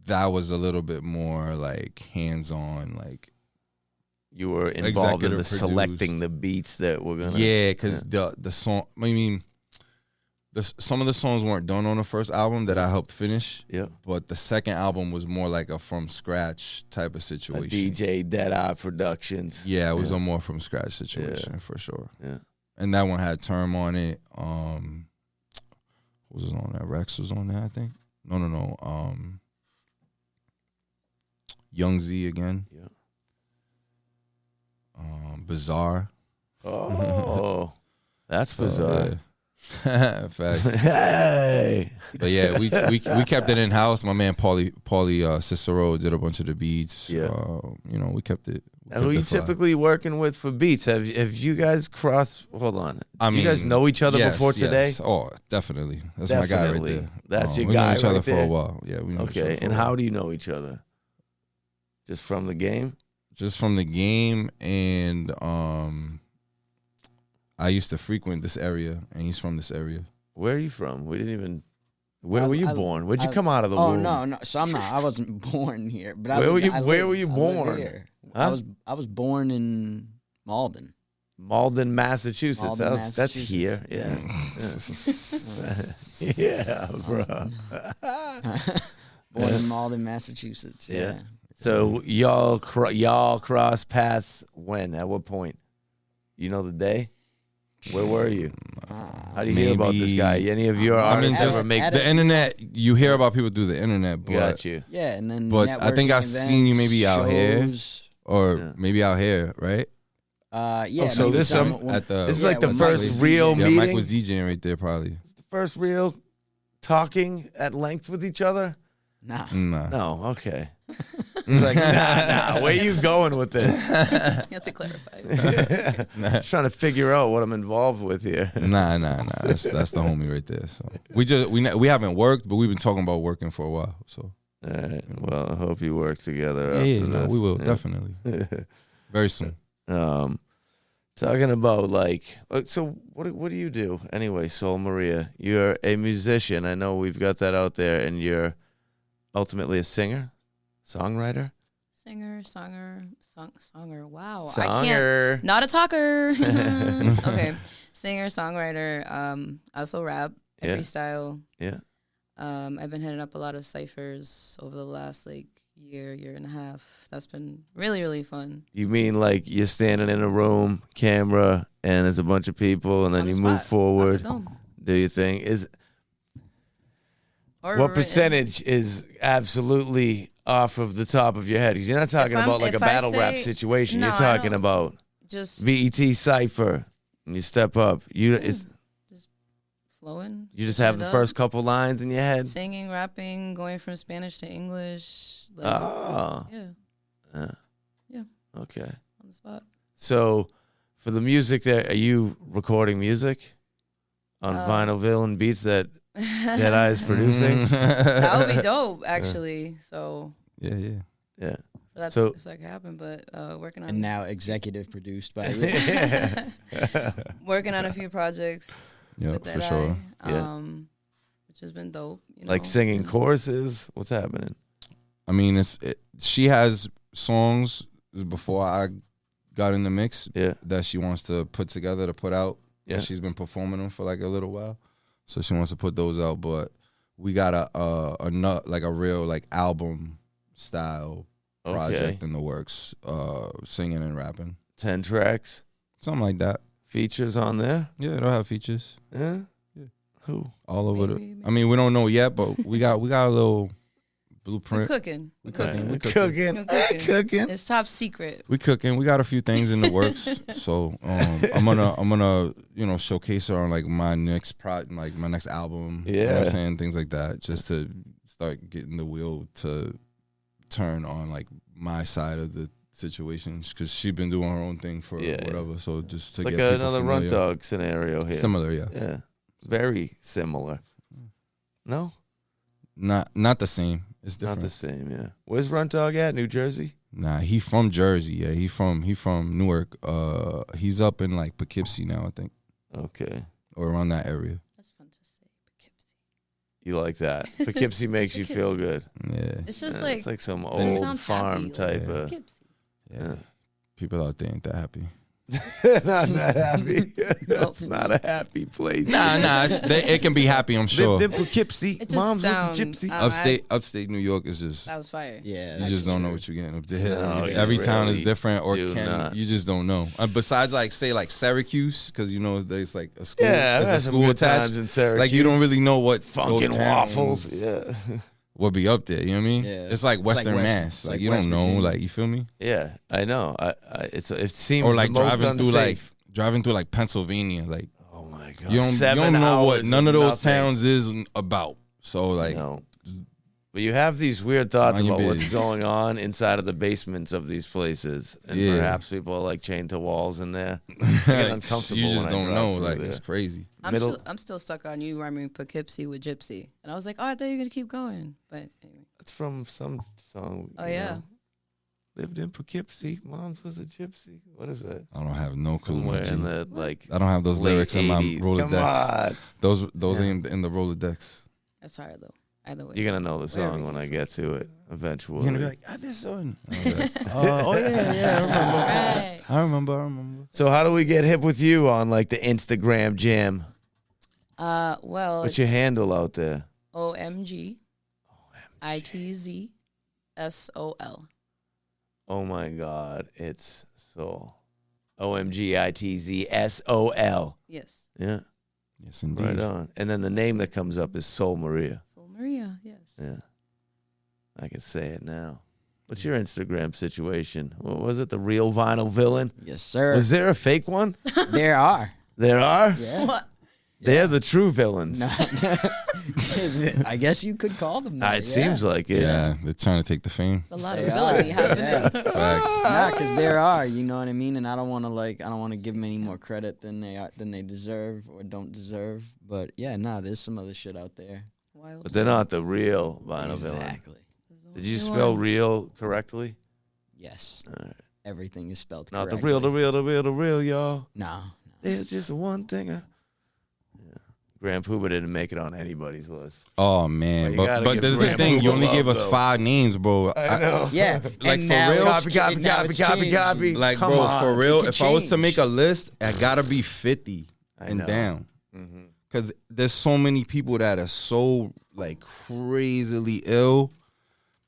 that was a little bit more like hands-on, like you were involved in the selecting the beats that were gonna. Yeah, because the song. I mean, some of the songs weren't done on the first album that I helped finish. Yeah, but the second album was more like a from scratch type of situation. A DJ Deadeye Productions. Yeah, it was a more from scratch situation for sure. Yeah, and that one had Term on it. Who was on that? Rex was on that, I think. No. Young Z again. Yeah. Bizarre. Oh, that's bizarre. Facts. Hey. But yeah, we kept it in house. My man Paulie Cicero did a bunch of the beats. Yeah. We kept it. Who you typically working with for beats? Have you guys crossed? Hold on. You guys know each other before today? Yes. Oh, definitely. That's my guy right there. That's your we guy know each other right for there? a while. Yeah, we know each other. Okay, and how do you know each other? Just from the game? Just from the game, and I used to frequent this area, and he's from this area. Where are you from? We didn't even. Where were you born? Where'd you come out of the womb? Oh no. So I wasn't born here, but where were you born? Huh? I was born in Malden. Malden, Massachusetts. That's here. Yeah. Yeah, bro. Born in Malden, Massachusetts. Yeah. So y'all cross paths when? At what point? You know the day? Where were you? How do you hear about this guy? Any of your artists ever make the internet? You hear about people through the internet, but got you. Yeah, and then but I think I've seen you maybe out here, or maybe out here, right? Yeah. So this is like the first real meeting. Mike was DJing right there, probably. The first real talking at length with each other. Nah. No. Okay. He's like, nah. Where you going with this? You have to clarify. Just trying to figure out what I'm involved with here. Nah. That's the homie right there. So we haven't worked, but we've been talking about working for a while. So all right. Well, I hope you work together. Yeah, we will definitely very soon. Talking about so what do you do anyway, Solmaria? You're a musician. I know we've got that out there, and you're ultimately a singer, songwriter. Singer, songer. Wow, I Songer. can't. Not a talker. Okay, singer, songwriter. I also rap, I freestyle. Yeah. I've been hitting up a lot of ciphers over the last like year and a half. That's been really, really fun. You mean like you're standing in a room, camera, and there's a bunch of people, and then you move forward, do your thing? What percentage is absolutely off of the top of your head? Because you're not talking about like a battle rap situation. You're talking about just VET Cypher. And you step up. It's just flowing. You just have the first couple lines in your head? Singing, rapping, going from Spanish to English. Like, Yeah. Okay. On the spot. So for the music, are you recording music on Vinyl Villain beats that Deadeye is producing? That would be dope, actually. So yeah. That's if that could happen, but working on and now executive produced by you. Working on a few projects. Yeah, for sure. Which has been dope. You know? Like singing choruses. What's happening? I mean, she has songs before I got in the mix that she wants to put together to put out. Yeah, she's been performing them for like a little while. So she wants to put those out, but we got a real like album style project in the works, singing and rapping. 10 tracks, something like that. Features on there? Yeah, it'll have features. Yeah. Who? All over maybe. I mean, we don't know yet, but we got a little blueprint. We're cooking. Cooking. It's top secret. We cooking. We got a few things in the works. So I'm gonna showcase her on like my next my next album. Yeah. You know what I'm saying? Things like that. Just to start getting the wheel to turn on like my side of the situation. Because she's been doing her own thing for whatever. So just to it's get like another Run Dog scenario here. Similar, yeah. Yeah. Very similar. No? Not the same. It's different. Not the same, yeah. Where's Run Dog at? New Jersey? Nah, he from Jersey. Yeah, he from Newark. He's up in like Poughkeepsie now, I think. Okay. Or around that area. That's fun to say, Poughkeepsie. You like that? Poughkeepsie makes you feel good. Yeah. It's just like it's like some old farm happy, type like, of. Yeah. People out there ain't that happy. Not that happy. It's not a happy place. Nah. It can be happy, I'm sure. Lived in Poughkeepsie. Mom's was a gypsy. Upstate New York is just. That was fire. Yeah. You just don't know what you're getting up there. No, Every town is different, or you just don't know. Besides, like say like Syracuse, because you know there's like a school. Yeah, there's a school attached. In Syracuse. Like you don't really know what Funkin' waffles. Yeah. Would be up there, you know what I mean? Yeah. It's like Western Mass. Like you don't know, like you feel me? Yeah, I know. It seems or like the most driving through like Pennsylvania, like oh my god, you don't know what none of those towns is about. So like, but you have these weird thoughts about what's going on inside of the basements of these places, and perhaps people are like chained to walls in there. Get uncomfortable. You just don't know. Like it's crazy. I'm still stuck on you rhyming Poughkeepsie with gypsy, and I was like, oh, I thought you were gonna keep going, but anyway. That's from some song. Oh yeah. Lived in Poughkeepsie. Mom's was a gypsy. What is that? I don't have no clue. Somewhere in the like. I don't have those lyrics in my Rolodex. Come on. Those ain't in the Rolodex. That's hard though. Either way. You're gonna know the song when I get to it eventually. You're gonna be like, this one. Oh yeah, I remember. I remember. So how do we get hip with you on like the Instagram jam? Well, what's your handle out there? OMG ITZ SOL. Oh my God, it's Soul. OMG ITZ SOL. Yes. Yeah. Yes, indeed. Right on. And then the name that comes up is Solmaria. Solmaria, yes. Yeah. I can say it now. What's your Instagram situation? What was it? The real Vinyl Villain? Yes, sir. Was there a fake one? There are. There are? Yeah. What? They're the true villains. No. I guess you could call them that. It seems like it. Yeah, they're trying to take the fame. There's a lot of villainy happening. Facts. Nah, because there are, you know what I mean? And I don't want to give them any more credit than they deserve or don't deserve. But yeah, there's some other shit out there. But they're not the real Vinyl Villain. Exactly. Did you spell real correctly? Yes. All right. Everything is spelled Not correctly. the real, y'all. No. There's just one thing. Grand Puba didn't make it on anybody's list. Oh man, But but this is the thing. You only gave us 5 names, bro. I know. Yeah, Like, and for now real? Copy. Like, Come bro, on. for real. It If could I was to change. make a list, I gotta be 50 and know. down. Because there's so many people that are so like crazily ill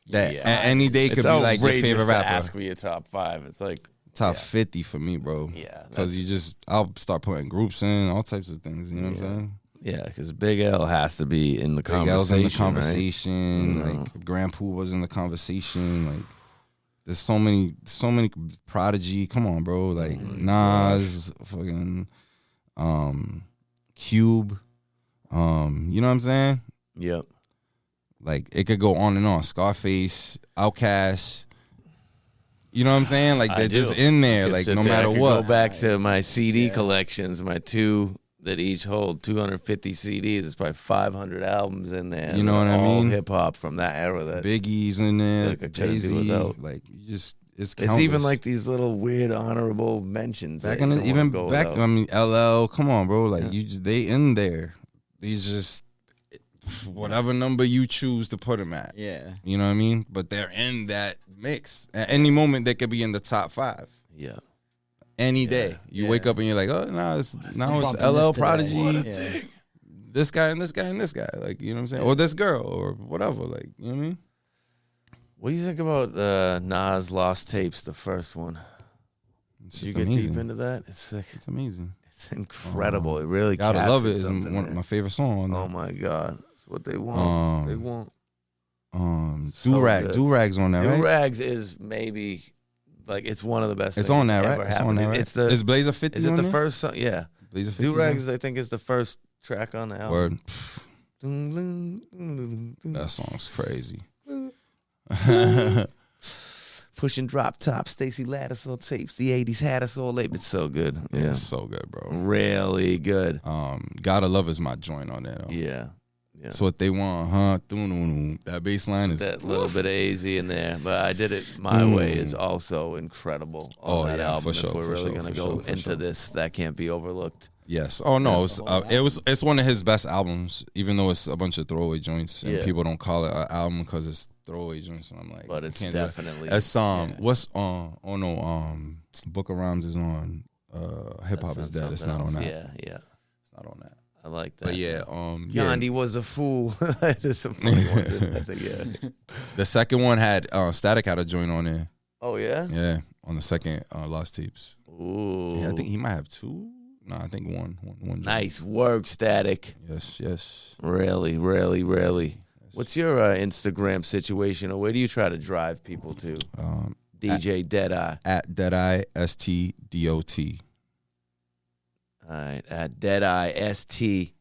that any day could It's be like your outrageous favorite to rapper. ask me your top 5. It's like Top 50 for me, bro. Yeah, Because I'll start putting groups in, all types of things. You know what I'm saying? yeah, because Big L has to be in the Big conversation. L's in the right? conversation. Like Grand Pooh was in the conversation. Like there's so many Prodigy. Come on, bro. Like Nas, fucking Cube. You know what I'm saying? Yep. Like it could go on and on. Scarface, Outkast. You know what I'm saying? Like they're just in there. Like no matter what. Go back to my CD collections, my 2 that each hold 250 CDs. It's probably 500 albums in there. You know what I mean? Hip hop from that era. That Biggie's in there. like I couldn't do Jay-Z. without. Like you just it's It's even countless. like these little weird honorable mentions. back that in you the, don't even wanna go back. without. I mean, LL. Come on, bro. Like you just they in there. These just whatever number you choose to put them at. Yeah. You know what I mean? But they're in that mix. At any moment, they could be in the top 5. Yeah. Any day. You wake up and you're like, oh, now it's Bumping LL, this today. Prodigy, Yeah. this guy and this guy and this guy. Like, you know what I'm saying? Or this girl or whatever. Like, you know what I mean? What do you think about Nas Lost Tapes, the first one? Did you get deep into that? It's sick. It's amazing. It's incredible. It really Gotta love it. captures It's something one of there. my favorite songs. Oh my God. It's what they want. They want. Do-Rag. Do-Rag's on that, right? Do-Rags is maybe like it's one of the best It's things on that, ever right? It's happened. on that, right? It's the Is Blazer 50 Is it on the there? first song? Yeah. Blazer 50 Do-Rags I think is the first track on the album. Word. That That song's crazy. Pushing drop top, Stacy Lattisaw tapes. The 80s had us all late. It's so good. Yeah. It's so good, bro. Really good. Gotta Love is my joint on there, though. Yeah. Yeah. That's what they want, huh? That bass line is That little bit of AZ in there, but I Did It My Way is also incredible on that album. for sure, if we're for really sure, gonna for go sure, for into sure. this, that can't be overlooked. Yes. Oh no, it's one of his best albums, even though it's a bunch of throwaway joints and Yeah. people don't call it an album because it's throwaway joints. And I'm like, But I it's can't do it. definitely It's what's on? Oh no, Book of Rhymes is on. Hip Hop That's is Dead. It's something not on else. that. Yeah. It's not on that. I like that. But yeah, Gandhi was a fool. There's some funny ones. I think, yeah. the second one had Static had a joint on there. Oh yeah. Yeah, on the second Lost Tapes. Ooh. Yeah, I think he might have 2. No, I think one. Joint. Nice work, Static. Yes. Really. What's your Instagram situation, or where do you try to drive people to? DJ Deadeye. At Deadeye STDOT. All right, at Deadeye STDOT.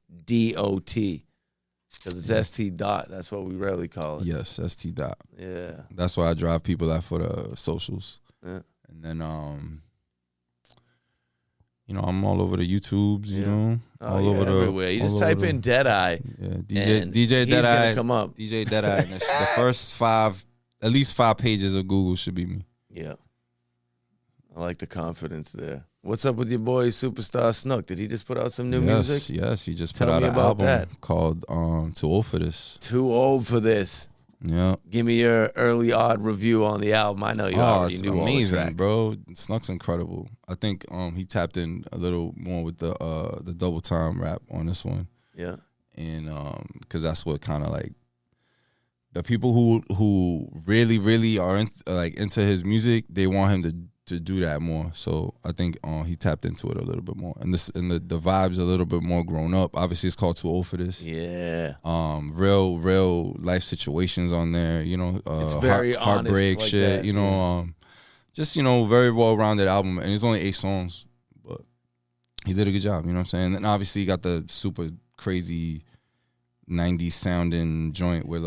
Because it's ST dot. That's what we rarely call it. Yes, ST dot. Yeah. That's why I drive people out for the socials. Yeah. And then I'm all over the YouTubes, you know. All over everywhere. You just type in Deadeye. Yeah, DJ he's Deadeye. gonna come up. DJ Deadeye. And the first at least 5 pages of Google should be me. Yeah. I like the confidence there. What's up with your boy Superstar Snook? Did he just put out some new music? Yes, he just Tell put out me an about album that. called Too Old for This. Too old for this. Yeah. Give me your early odd review on the album. I know you already it's knew all the amazing, tracks. bro. Snuck's incredible. I think he tapped in a little more with the double time rap on this one. Yeah. And because that's what kind of like the people who really are into his music, they want him to do that more. So I think he tapped into it a little bit more, and the vibes a little bit more grown up. Obviously, it's called Too Old for This. Yeah. Real life situations on there. You know, It's very heartbreak honest like shit. that, you know, just very well rounded album, and it's only 8 songs, but he did a good job. You know what I'm saying? And obviously, he got the super crazy 90s sounding joint with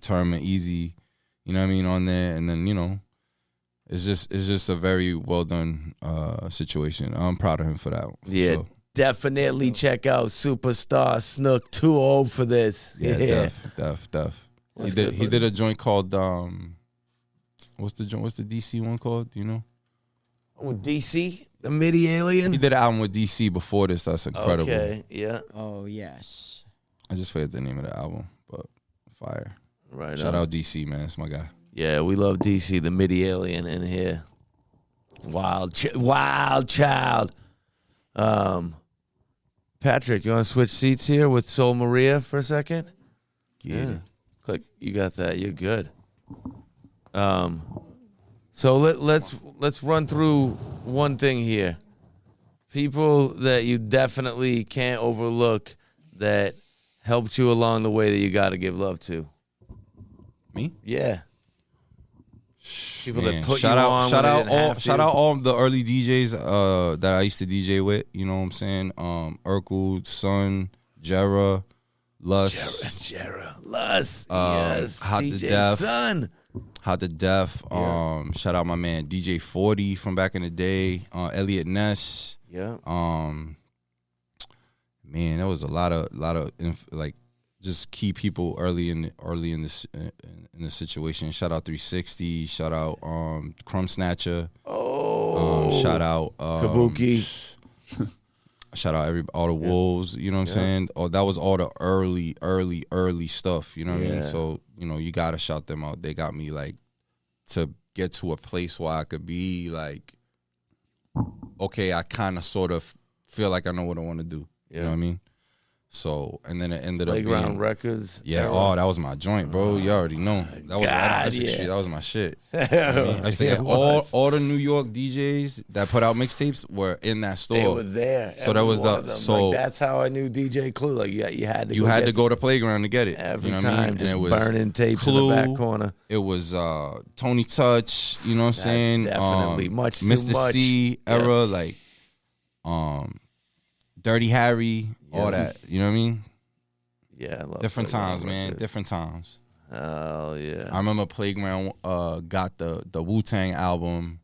Term and Easy. You know what I mean on there, and then It's just a very well done situation. I'm proud of him for that. Yeah, so, definitely check out Superstar Snook. Too old for this. yeah. Def. He did a joint called what's the DC one called? Do you know? Oh, DC. The MIDI Alien? He did an album with DC before this. That's incredible. Okay, yeah. Oh, yes. I just forget the name of the album, but fire. Right. Shout out DC, man. It's my guy. Yeah, we love DC, the MIDI Alien in here. Wild child. Patrick, you want to switch seats here with Solmaria for a second? Click. You got that. You're good. So let's run through one thing here. People that you definitely can't overlook that helped you along the way that you got to give love to. Me? Yeah. People that put shout you out, on. shout out all the early DJs that I used to DJ with. You know what I'm saying? Urkel, Sun, Jera, Lust, Lust. Yes. Hot DJ to Death. Son. Hot to Death. Shout out my man DJ 40 from back in the day. Elliot Ness. Yeah. Man, there was a lot of like just key people early in the situation. Shout out 360. Shout out Crumb Snatcher. Shout out Kabuki. Shout out all the Wolves. You know what I'm saying? Oh, that was all the early stuff. You know what I mean? So you gotta shout them out. They got me like to get to a place where I could be like, okay, I kind of sort of feel like I know what I want to do. You know what I mean? So, and then it ended up being Playground Records. Yeah, that was my joint, bro. You already know. That was right on Essex Street. That was my shit. You know what I mean? I used to get all the New York DJs that put out mixtapes were in that store. They were there. So that was like, that's how I knew DJ Clue. Like you had to go to Playground to get it every you know time. What I mean? Just and it was burning tapes Clue, in the back corner. It was Tony Touch. You know what I'm saying? Definitely much Mr. too much. C era, like Dirty Harry, all that. You know what I mean? Yeah, I love different times, Records. man. Different times. Oh yeah. I remember Playground got the Wu-Tang album,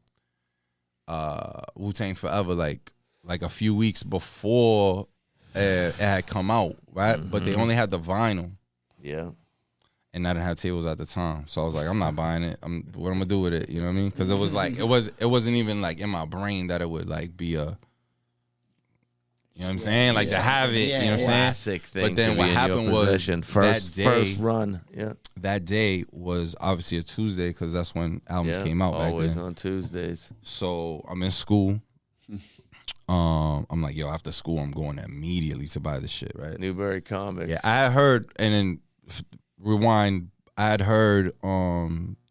Wu-Tang Forever, like a few weeks before it had come out, right? Mm-hmm. But they only had the vinyl. Yeah. And I didn't have tables at the time, so I was like, I'm not buying it. What I'm gonna do with it? You know what I mean? Because it was like it wasn't even like in my brain that it would like be a. You know what I'm saying? Like to have it, you know what I'm saying? Classic thing. But then what happened was first run. Yeah. That day was obviously a Tuesday because that's when albums came out back then. Always on Tuesdays. So I'm in school. I'm like, yo, after school, I'm going immediately to buy the shit, right? Newbury Comics. Yeah, I had heard, and then rewind. I had heard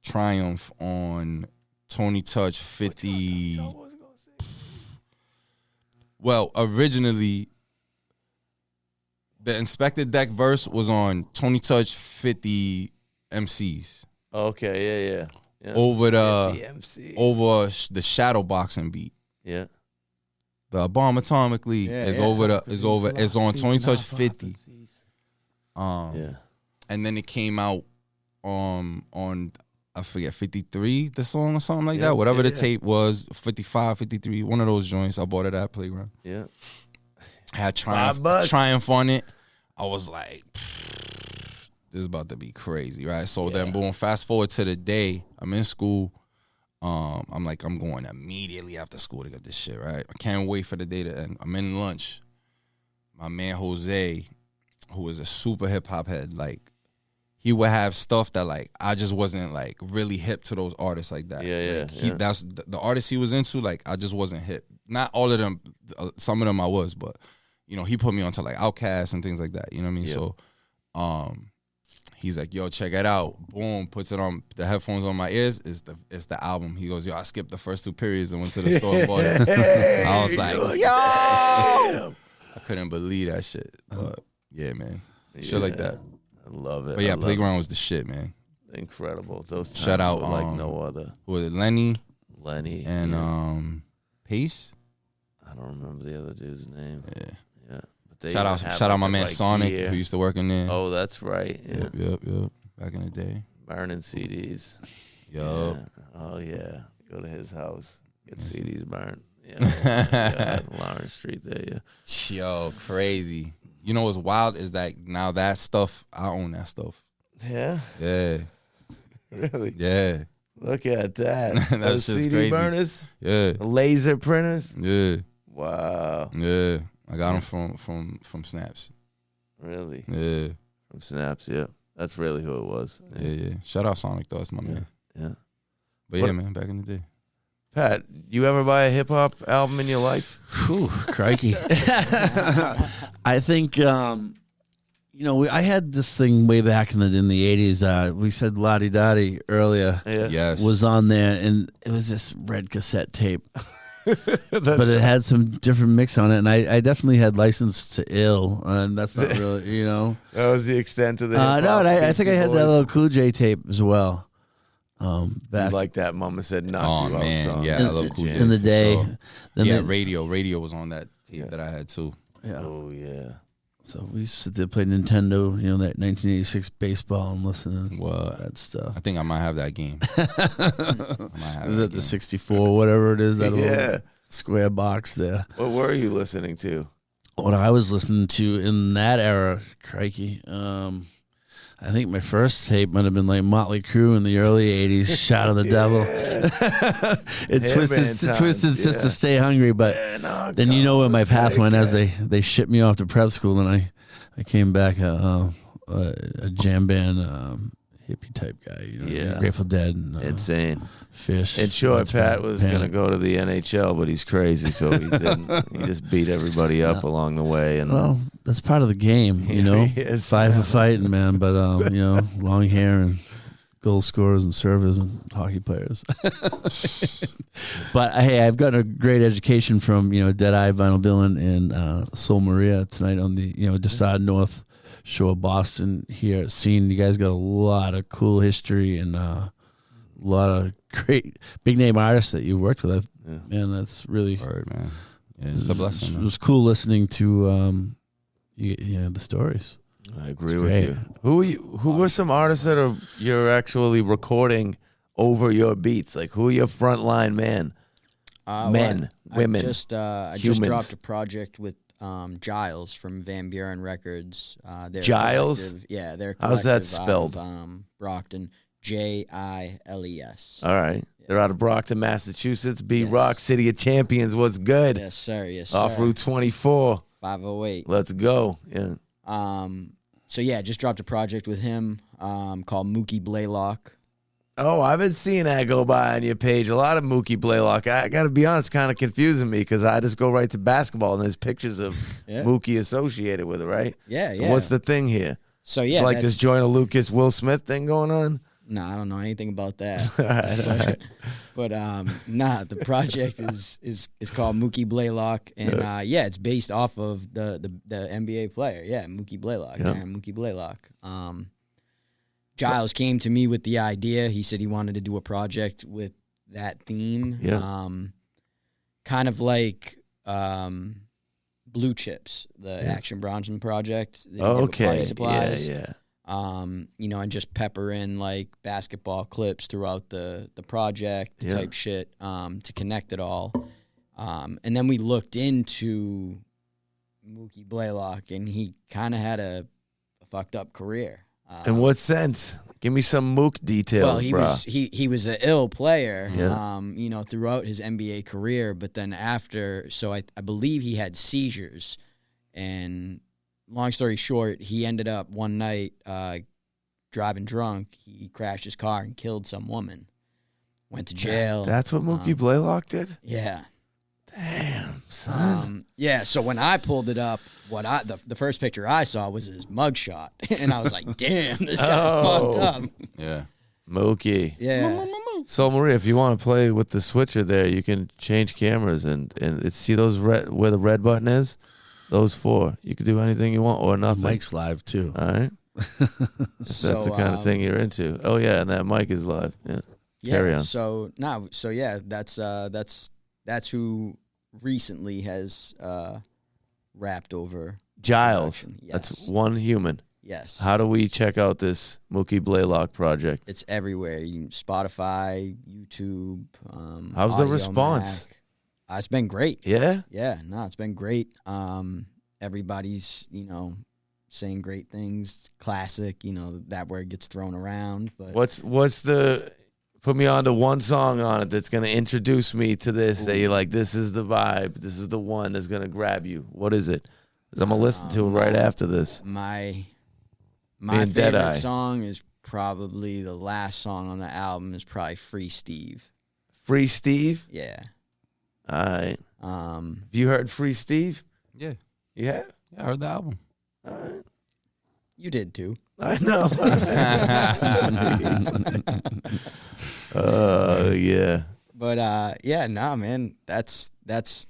Triumph on Tony Touch 50. Well, originally, the Inspector Deck verse was on Tony Touch 50 MCs. Okay, yeah. Over the shadow boxing beat. Yeah. The Bomb Atomically is on Tony Touch 50. And then it came out on I forget 53 the song or something like that. Whatever the tape was, 55, 53, one of those joints. I bought it at Playground. Yeah. Had Triumph on it. I was like, this is about to be crazy, right? So then boom, fast forward to the day I'm in school. I'm like, I'm going immediately after school to get this shit, right? I can't wait for the day to end. I'm in lunch. My man Jose, who is a super hip hop head, like he would have stuff that like I just wasn't like really hip to those artists like that. Yeah. That's the artists he was into. Like I just wasn't hip. Not all of them. Some of them I was, but he put me onto like Outkast and things like that. You know what I mean? Yeah. So, he's like, yo, check it out. Boom, puts it on the headphones on my ears. It's the album. He goes, yo, I skipped the first 2 periods and went to the store and bought it. I was like, yo, I couldn't believe that shit. But yeah, man, shit like that. I love it. But yeah, Playground was the shit, man. Incredible. Those times shout out were like no other. Who was it? Lenny and Pace. I don't remember the other dude's name. Yeah. But shout out my man Sonic who used to work in there. Oh, that's right. Yeah. Yep. Back in the day. Burning CDs. Yo. Yeah. Oh yeah. Go to his house. Get CDs burned. Yeah. Lawrence Street there. Yeah. Yo, crazy. You know what's wild is that now that stuff, I own that stuff. Yeah? Yeah. Really? Yeah. Look at that. That's Those just CD crazy. burners? Yeah. Laser printers? Yeah. Wow. Yeah. I got them from Snaps. Really? Yeah. From Snaps, yeah. That's really who it was. Yeah. Shout out Sonic, though. That's my man. Yeah. But yeah, man, back in the day. Pat, you ever buy a hip hop album in your life? Whew, crikey. I think, I had this thing way back in the 80s. We said Lottie Dottie earlier. Yeah. Yes. Was on there, and it was this red cassette tape. But it had some different mix on it, and I definitely had License to Ill, and that's not really, That was the extent of the No, hip hop. and I think I had that Boys. little Cool J tape as well. You Back like that Mama Said Knock Oh, You Out man, song. yeah, That's I love a Cool jam. J. in the day. So, Then yeah, they- radio was on that tape that I had too. yeah. Oh, yeah. So we used to sit there, play Nintendo, that 1986 baseball and listen to What? that stuff. I think I might have that game. I might have Is that it the game. 64, whatever it is, that Yeah. little square box there? What were you listening to? What I was listening to in that era, crikey, I think my first tape might have been like Motley Crue in the early 80s, Shot of the Devil. It Hairband Twisted times, Sister yeah. Stay Hungry, but then you know where my path went as they shipped me off to prep school, and I came back a jam band hippie type guy, Yeah. Grateful Dead, and, Insane. Fish. In short, That's Pat been was going to Panic. go to the NHL, but he's crazy, so he didn't. He just beat everybody up along the way. And Well, that's part of the game, He is. Fight for fighting, man. But long hair and goal scorers and servers and hockey players. But hey, I've gotten a great education from Deadeye, Vinyl Villain, and Solmaria tonight on the just out North Shore of Boston here. Seeing you guys got a lot of cool history and a lot of great big name artists that you worked with. Man, that's really Word, man. Yeah, it's a blessing. It Man. was cool listening to the stories. I agree It's with great. you. Who were some artists that you're actually recording over your beats? Like, who are your frontline men? Men, women, I just humans. dropped a project with Giles from Van Buren Records. They're a Giles? collective- yeah, they're a How's that collective out spelled? of, Brockton, Jiles. All right. They're out of Brockton, Massachusetts. Yes. Rock, City of Champions. What's good? Yes, sir. Yes, sir. Off Route 24. 508. Let's go. Yeah. So yeah, just dropped a project with him called Mookie Blaylock. Oh, I've been seeing that go by on your page. A lot of Mookie Blaylock. I got to be honest, kind of confusing me because I just go right to basketball and there's pictures of Yeah. Mookie associated with it, right? Yeah, So yeah. what's the thing here? So yeah, It's like that's- this Joyner Lucas Will Smith thing going on? No, I don't know anything about that. All right. But the project is called Mookie Blaylock, and it's based off of the NBA player, Mookie Blaylock, Yeah. Aaron Mookie Blaylock. Giles came to me with the idea. He said he wanted to do a project with that theme, kind of like Blue Chips, the Action Bronson project. They did with Okay. Party Supplies. Yeah. And just pepper in like basketball clips throughout the project type shit, to connect it all. And then we looked into Mookie Blaylock, and he kind of had a fucked up career. In what sense? Give me some Mook details, Well, bro. he was an ill player, Yeah. throughout his NBA career, but then after, so I believe he had seizures, and long story short, he ended up one night driving drunk. He crashed his car and killed some woman. Went to jail. That's what Mookie Blaylock did? Yeah. Damn, son. So when I pulled it up, the first picture I saw was his mugshot, and I was like, "Damn, this guy's fucked up." Yeah. Mookie. Yeah. So, Maria, if you want to play with the switcher there, you can change cameras and see those where the red button is? Those four. You can do anything you want or nothing. Mike's live too. All right. That's the kind of thing you're into. Oh, yeah, and that mic is live. Yeah. Carry on. So that's who recently has rapped over Giles. production. Yes. That's one human. Yes. How do we check out this Mookie Blaylock project? It's everywhere. Spotify, YouTube. How's the Audio response? Mac. It's been great. Yeah? Yeah, no, it's been great. Everybody's, saying great things. It's classic, that word gets thrown around. But What's the Put me on to one song on it that's going to introduce me to this, that you're like, this is the vibe. This is the one that's going to grab you. What is it? Because I'm going to listen to it right after this. My favorite favorite song is probably the last song on the album is probably Free Steve. Free Steve? Yeah. All right. Have you heard Free Steve? Yeah. Yeah? Yeah, I heard the album. All right. You did too. I know. Yeah. But yeah, nah, man, that's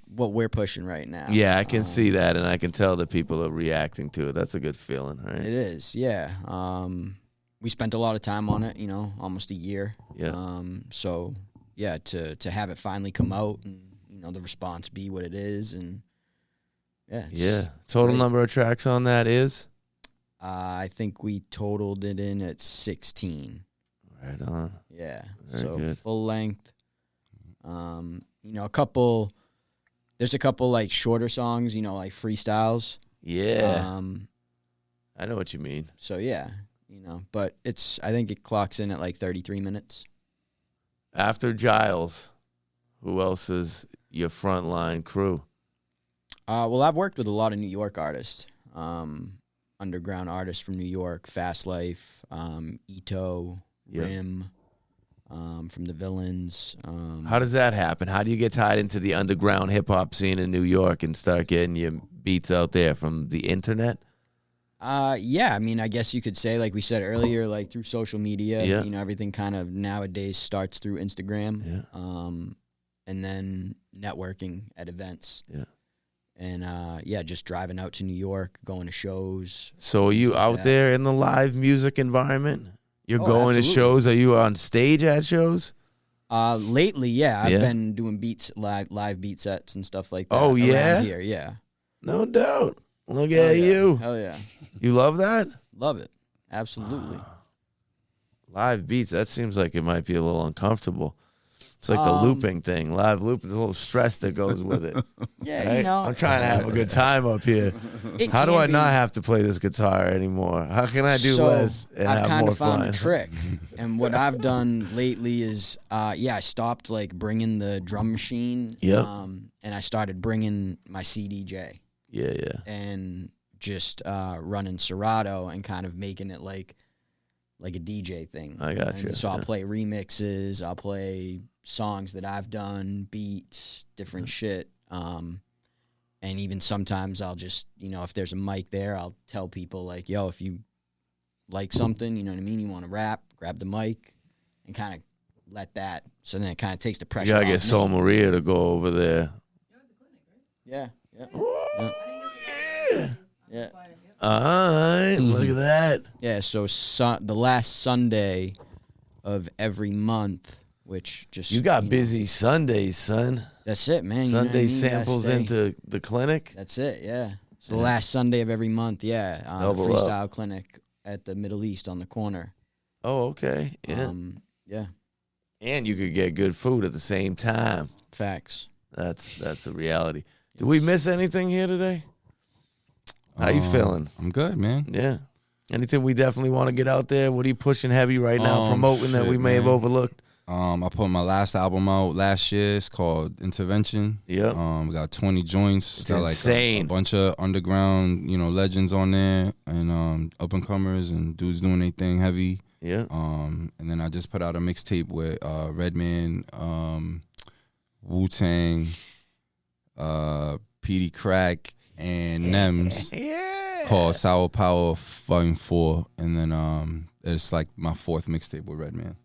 what we're pushing right now. Yeah, I can see that, and I can tell that people are reacting to it. That's a good feeling, right? It is, yeah. We spent a lot of time on it, almost a year. Yeah. So yeah, to have it finally come out and the response be what it is, and yeah. Yeah. Total great. number of tracks on that is? I think we totaled it in at 16. Right on. Yeah. Very so good. full length. There's a couple like shorter songs, like freestyles. Yeah. I know what you mean. So yeah, but I think it clocks in at like 33 minutes. After Giles, who else is your frontline crew? Well, I've worked with a lot of New York artists, underground artists from New York, Fast Life, Ito, Yep. Rim, from the Villains. How does that happen? How do you get tied into the underground hip-hop scene in New York and start getting your beats out there from the internet? Yeah, I mean, I guess you could say, like we said earlier, like through social media, Yeah. everything kind of nowadays starts through Instagram. Yeah. And then networking at events. Yeah. And, just driving out to New York, going to shows. So are you like out that. there in the live music environment? You're going to absolutely. shows? Are you on stage at shows? Lately, yeah, I've Yeah. been doing live beat sets and stuff like that. Oh, yeah? around here, yeah. No doubt. Look Hell at yeah. you. Hell yeah. You love that? Love it. Absolutely. Live beats, that seems like it might be a little uncomfortable. It's like the looping thing. Live looping, there's a little stress that goes with it. Yeah, right? I'm trying to have a good time up here. it How do can I be- not have to play this guitar anymore? How can I do So, less and I've have kind more of found fun? a trick. And what I've done lately is, I stopped like bringing the drum machine. Yep. And I started bringing my CDJ Yeah. and just running Serato and kind of making it like a DJ thing. I got you. And so I'll Yeah. play remixes. I'll play songs that I've done, beats, different shit. And even sometimes I'll just, if there's a mic there, I'll tell people like, yo, if you like something, you know what I mean? You want to rap, grab the mic and kind of let that. So then it kind of takes the pressure You gotta off get me. Solmaria to go over there. Yeah. Yeah. Yeah. All right, look at that. Yeah, so the last Sunday of every month, which just You got busy Sundays, son. That's it, man. You know what I Sunday mean? You gotta samples stay- into the clinic. That's it. Yeah. It's the last Sunday of every month. Yeah, Double freestyle clinic at the Middle East on the corner. Oh, okay. Yeah. Yeah. And you could get good food at the same time. Facts. That's the reality. Did we miss anything here today? How you feeling? I'm good, man. Yeah. Anything we definitely want to get out there? What are you pushing heavy right now, promoting that shit, we may have man. overlooked? I put my last album out last year. It's called Intervention. Yep. We got 20 joints. It's got insane. like a bunch of underground, legends on there, and up and comers and dudes doing their thing heavy. Yeah. And then I just put out a mixtape with Redman, Wu-Tang, PD Crack, and Nems. Yeah. Called Sour Power Volume 4, and then it's like my 4th mixtape with Redman.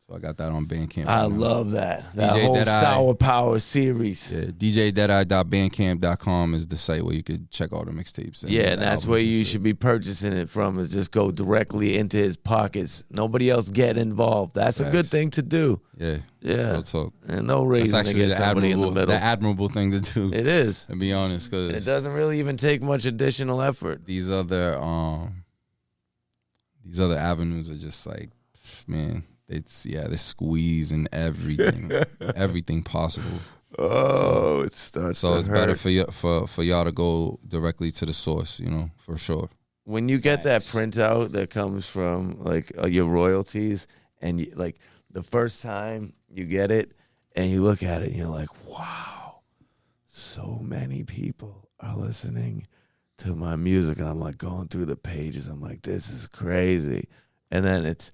So I got that on Bandcamp. I right now. love that. That DJ whole Deadeye. Sour Power series. Yeah, DJDeadeye.bandcamp.com is the site where you could check all the mixtapes. Yeah, and that's albums where and you shit. should be purchasing it from, is just go directly into his pockets. Nobody else get involved. That's a good Facts. thing to do. Yeah, Yeah. real talk. And no That's reason to actually get somebody in the middle. the admirable thing to do. It is. To be honest, And it because doesn't really even take much additional effort. these other avenues are just like, man, they're squeezing everything, everything possible. Oh, it starts So to it's hurt. better for y'all to go directly to the source, for sure. When you get that Facts. printout that comes from like your royalties, and you, like the first time you get it and you look at it and you're like, wow, so many people are listening to my music. And I'm like going through the pages. I'm like, this is crazy. And then it's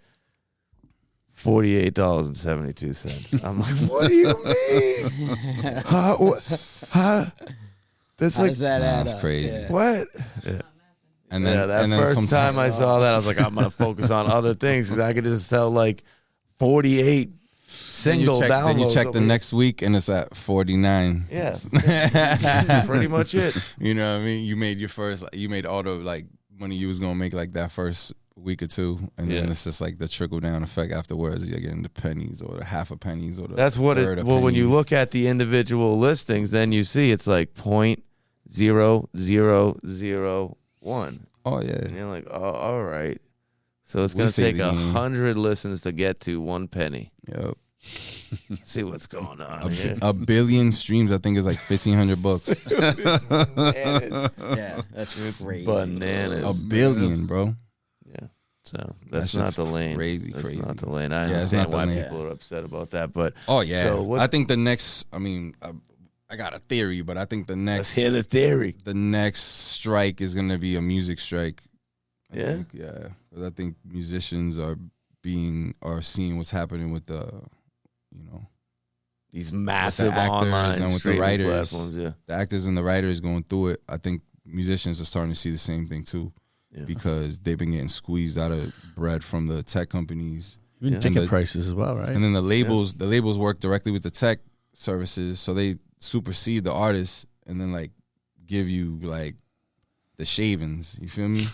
$48.72. I'm like, what do you mean? How? That's How like, does that add That's up? crazy. Yeah. what? Yeah. And then, that and then first sometimes, time I saw that, I was like, I'm gonna focus on other things because I could just sell like 48 single downloads. Then you check the over here. next week and it's at 49. Yeah, that's pretty much it. You know what I mean? You made all the like money you was gonna make like that first week or two, and then it's just like the trickle down effect afterwards. You're getting the pennies or the half a pennies or the That's what third it. of Well, when you pennies. look at the individual listings, then you see it's like 0.0001. Oh yeah, And you're like, oh, all right. So it's We gonna say take the game. 100 listens to get to 1 penny. yep. See what's going on here. A billion streams, I think, is like $1,500. Bananas. Yeah, that's crazy. Bananas. A billion, bro. Yeah. So That that's not shit's the lane. crazy, That's crazy. not the lane. I Yeah, it's understand not the why lane. people are upset about that, but Oh yeah. So what- I think the next. I mean, I got a theory, but I think the let's next hear the theory. strike is gonna be a music strike. I Yeah? think, yeah. 'Cause I think musicians are seeing what's happening with the, These massive actors online and with the streaming writers. platforms. Yeah. the actors and the writers going through it. I think musicians are starting to see the same thing too, Yeah. because they've been getting squeezed out of bread from the tech companies, Even Yeah. ticket And the- prices as well, right? and then the labels work directly with the tech services, so they supersede the artists and then like give you like the shavings. You feel me?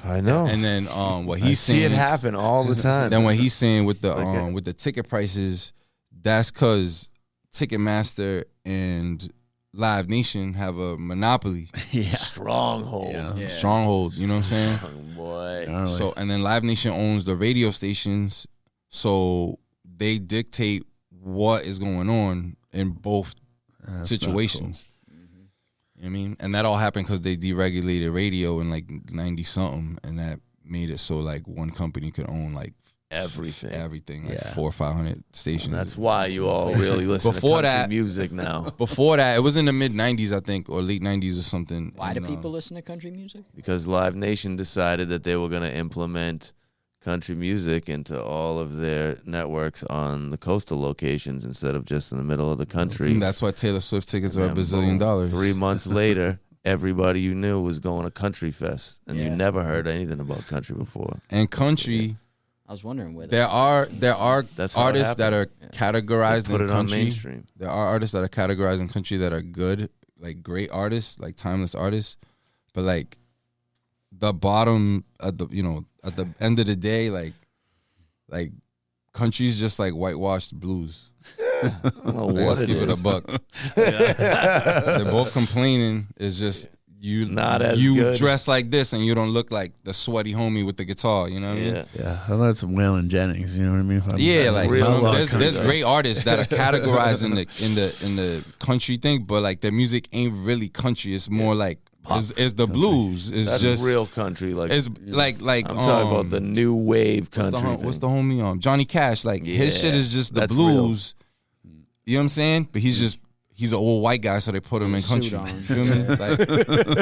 I know. And then what I he's see saying, it happen all the time. then what he's saying with the Okay. with the ticket prices, that's because Ticketmaster and Live Nation have a monopoly, yeah. Stronghold. Yeah. Yeah. stronghold. You know what I'm saying? Oh, boy. Gnarly. So and then Live Nation owns the radio stations, so they dictate what is going on in both That's situations. You know what I mean? And that all happened because they deregulated radio in like 90 something, and that made it so like one company could own like Everything. like Yeah. 400 or 500 stations. And that's why you all really listen Before to country that- music now. Before that, it was in the mid 90s, I think, or late 90s or something. Why do And, people listen to country music? Because Live Nation decided that they were going to implement country music into all of their networks on the coastal locations instead of just in the middle of the country. And that's why Taylor Swift tickets are And $1 then bazillion. boom, 3 months later, everybody you knew was going to Country Fest, and you Yeah. never heard anything about country before. And country, I was wondering where there are That's how it artists that are happened. categorized Put in it on country. mainstream. There are artists that are categorized in country that are good, like great artists, like timeless artists. But like the bottom at the at the end of the day, like country's just like whitewashed blues. I don't know Like, what let's it keep it a is. buck. They're both complaining. It's just you Not as you good. dress like this and you don't look like the sweaty homie with the guitar. You know what I mean? Yeah. Yeah, I like some Waylon Jennings. You know what I mean? If I'm- Yeah, That's like real you know, love there's country, there's right? great artists that are categorized in the country thing, but like their music ain't really country. It's more like it's the blues. It's That's just real country. Like It's like I'm talking about the new wave country. what's the thing. homie Johnny Cash? Like his Yeah, shit is just the that's blues. You know what I'm saying? But he's an old white guy, so they put him in Suit country. on. You feel me? Like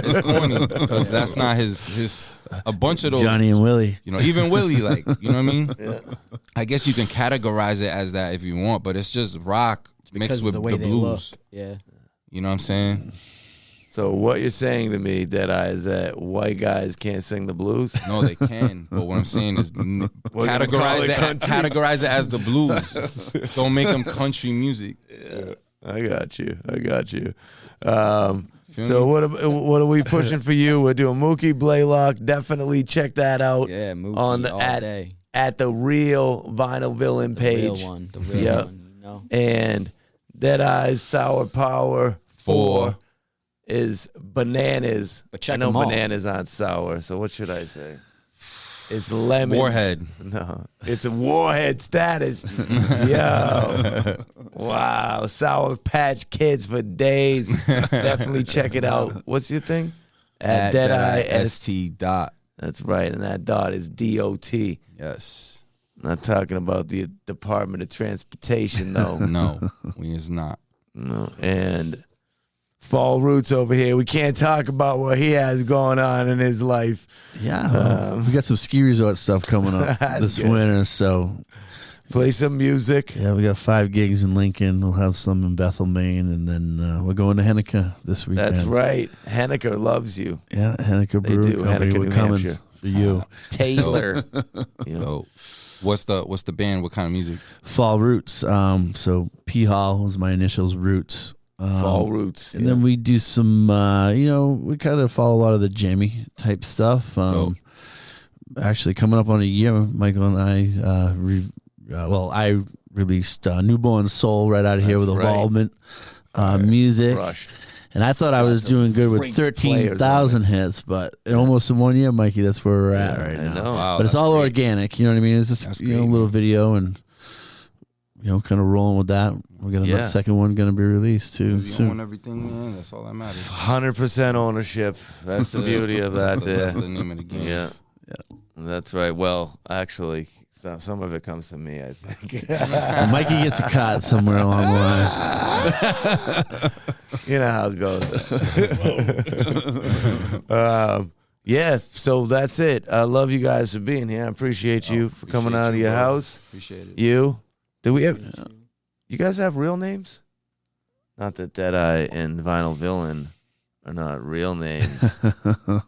it's corny because that's not his. A bunch of those Johnny and Willie. even Willie, like you know what I mean? Yeah. I guess you can categorize it as that if you want, but it's just rock because mixed of with the way the they blues. look. Yeah. You know what I'm saying? So what you're saying to me, Deadeye, is that white guys can't sing the blues? No, they can. But what I'm saying is We're gonna call categorize it it country. categorize it as the blues. Don't make them country music. Yeah, I got you. Feel So me? what are we pushing for you? We're doing Mookie Blaylock. Definitely check that out Yeah, Mookie on the all day. at the real Vinyl Villain The page. real one. The real Yep. one. You know? And Deadeye's Sour Power 4 is bananas. But check I know 'em all. bananas aren't sour, so what should I say? It's lemon. Warhead. No, it's a warhead status. Yo. Wow. Sour Patch Kids for days. Definitely check it out. What's your thing? At Deadeye ST. ST dot. That's right. And that dot is DOT. Yes. Not talking about the Department of Transportation, though. No, we is not. No. And Phall Roots over here, we can't talk about what he has going on in his life. Yeah, we got some ski resort stuff coming up this winter, so play some music. Yeah, we got 5 gigs in Lincoln. We'll have some in Bethel, Maine, and then we're going to Henniker this weekend. That's right. Henniker loves you. Yeah, Henniker Brewery Company. Henniker, we're New coming Hampshire. for you. Taylor. So, what's the band? What kind of music? Phall Roots. So P Hall was my initials. Roots. Phall Roots. And then we do some. We kind of follow a lot of the jammy type stuff. Actually, coming up on a year, Michael and I. I released Newborn Soul right out of here with Evolvement music. Crushed. And I thought I was doing good with 13,000 hits, but in almost in 1 year, Mikey, that's where we're at right now. Wow, but it's all organic, you know what I mean? It's just a little video and kind of rolling with that. We got another second one going to be released too soon. You own everything, man. That's all that matters. 100% ownership. That's the beauty of that. That's the name of the game. Yeah, that's right. Well, actually, some of it comes to me, I think. Mikey gets a cut somewhere along the line. You know how it goes. So that's it. I love you guys for being here. I appreciate you for coming out of your house. Appreciate it. You guys have real names? Not that Deadeye and Vinyl Villain are not real names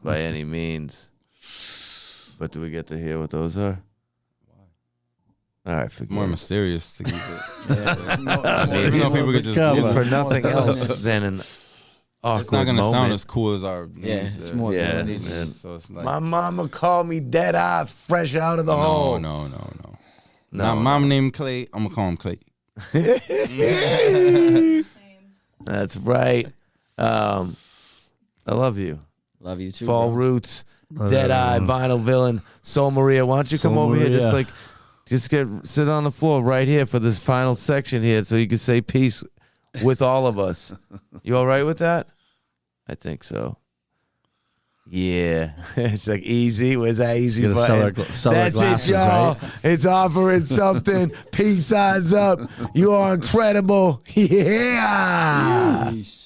by any means. But do we get to hear what those are? All right, it's more mysterious to keep it. People could just for nothing else than an awkward It's not gonna moment. sound as cool as our names. Yeah, it's more. Man. So it's like, My mama called me Deadeye, fresh out of the hole. No. Now, mom named Clay. I'm gonna call him Clay. That's right. I love you. Love you too. Phall Roots, Deadeye, Vinyl Villain, Solmaria. Why don't you come over here? Just sit on the floor right here for this final section here, so you can say peace with all of us. You all right with that? I think so. Yeah, it's like easy. Where's that easy button? That's glasses, it, y'all. Right? It's offering something. Peace signs up. You are incredible. Yeah. Peace.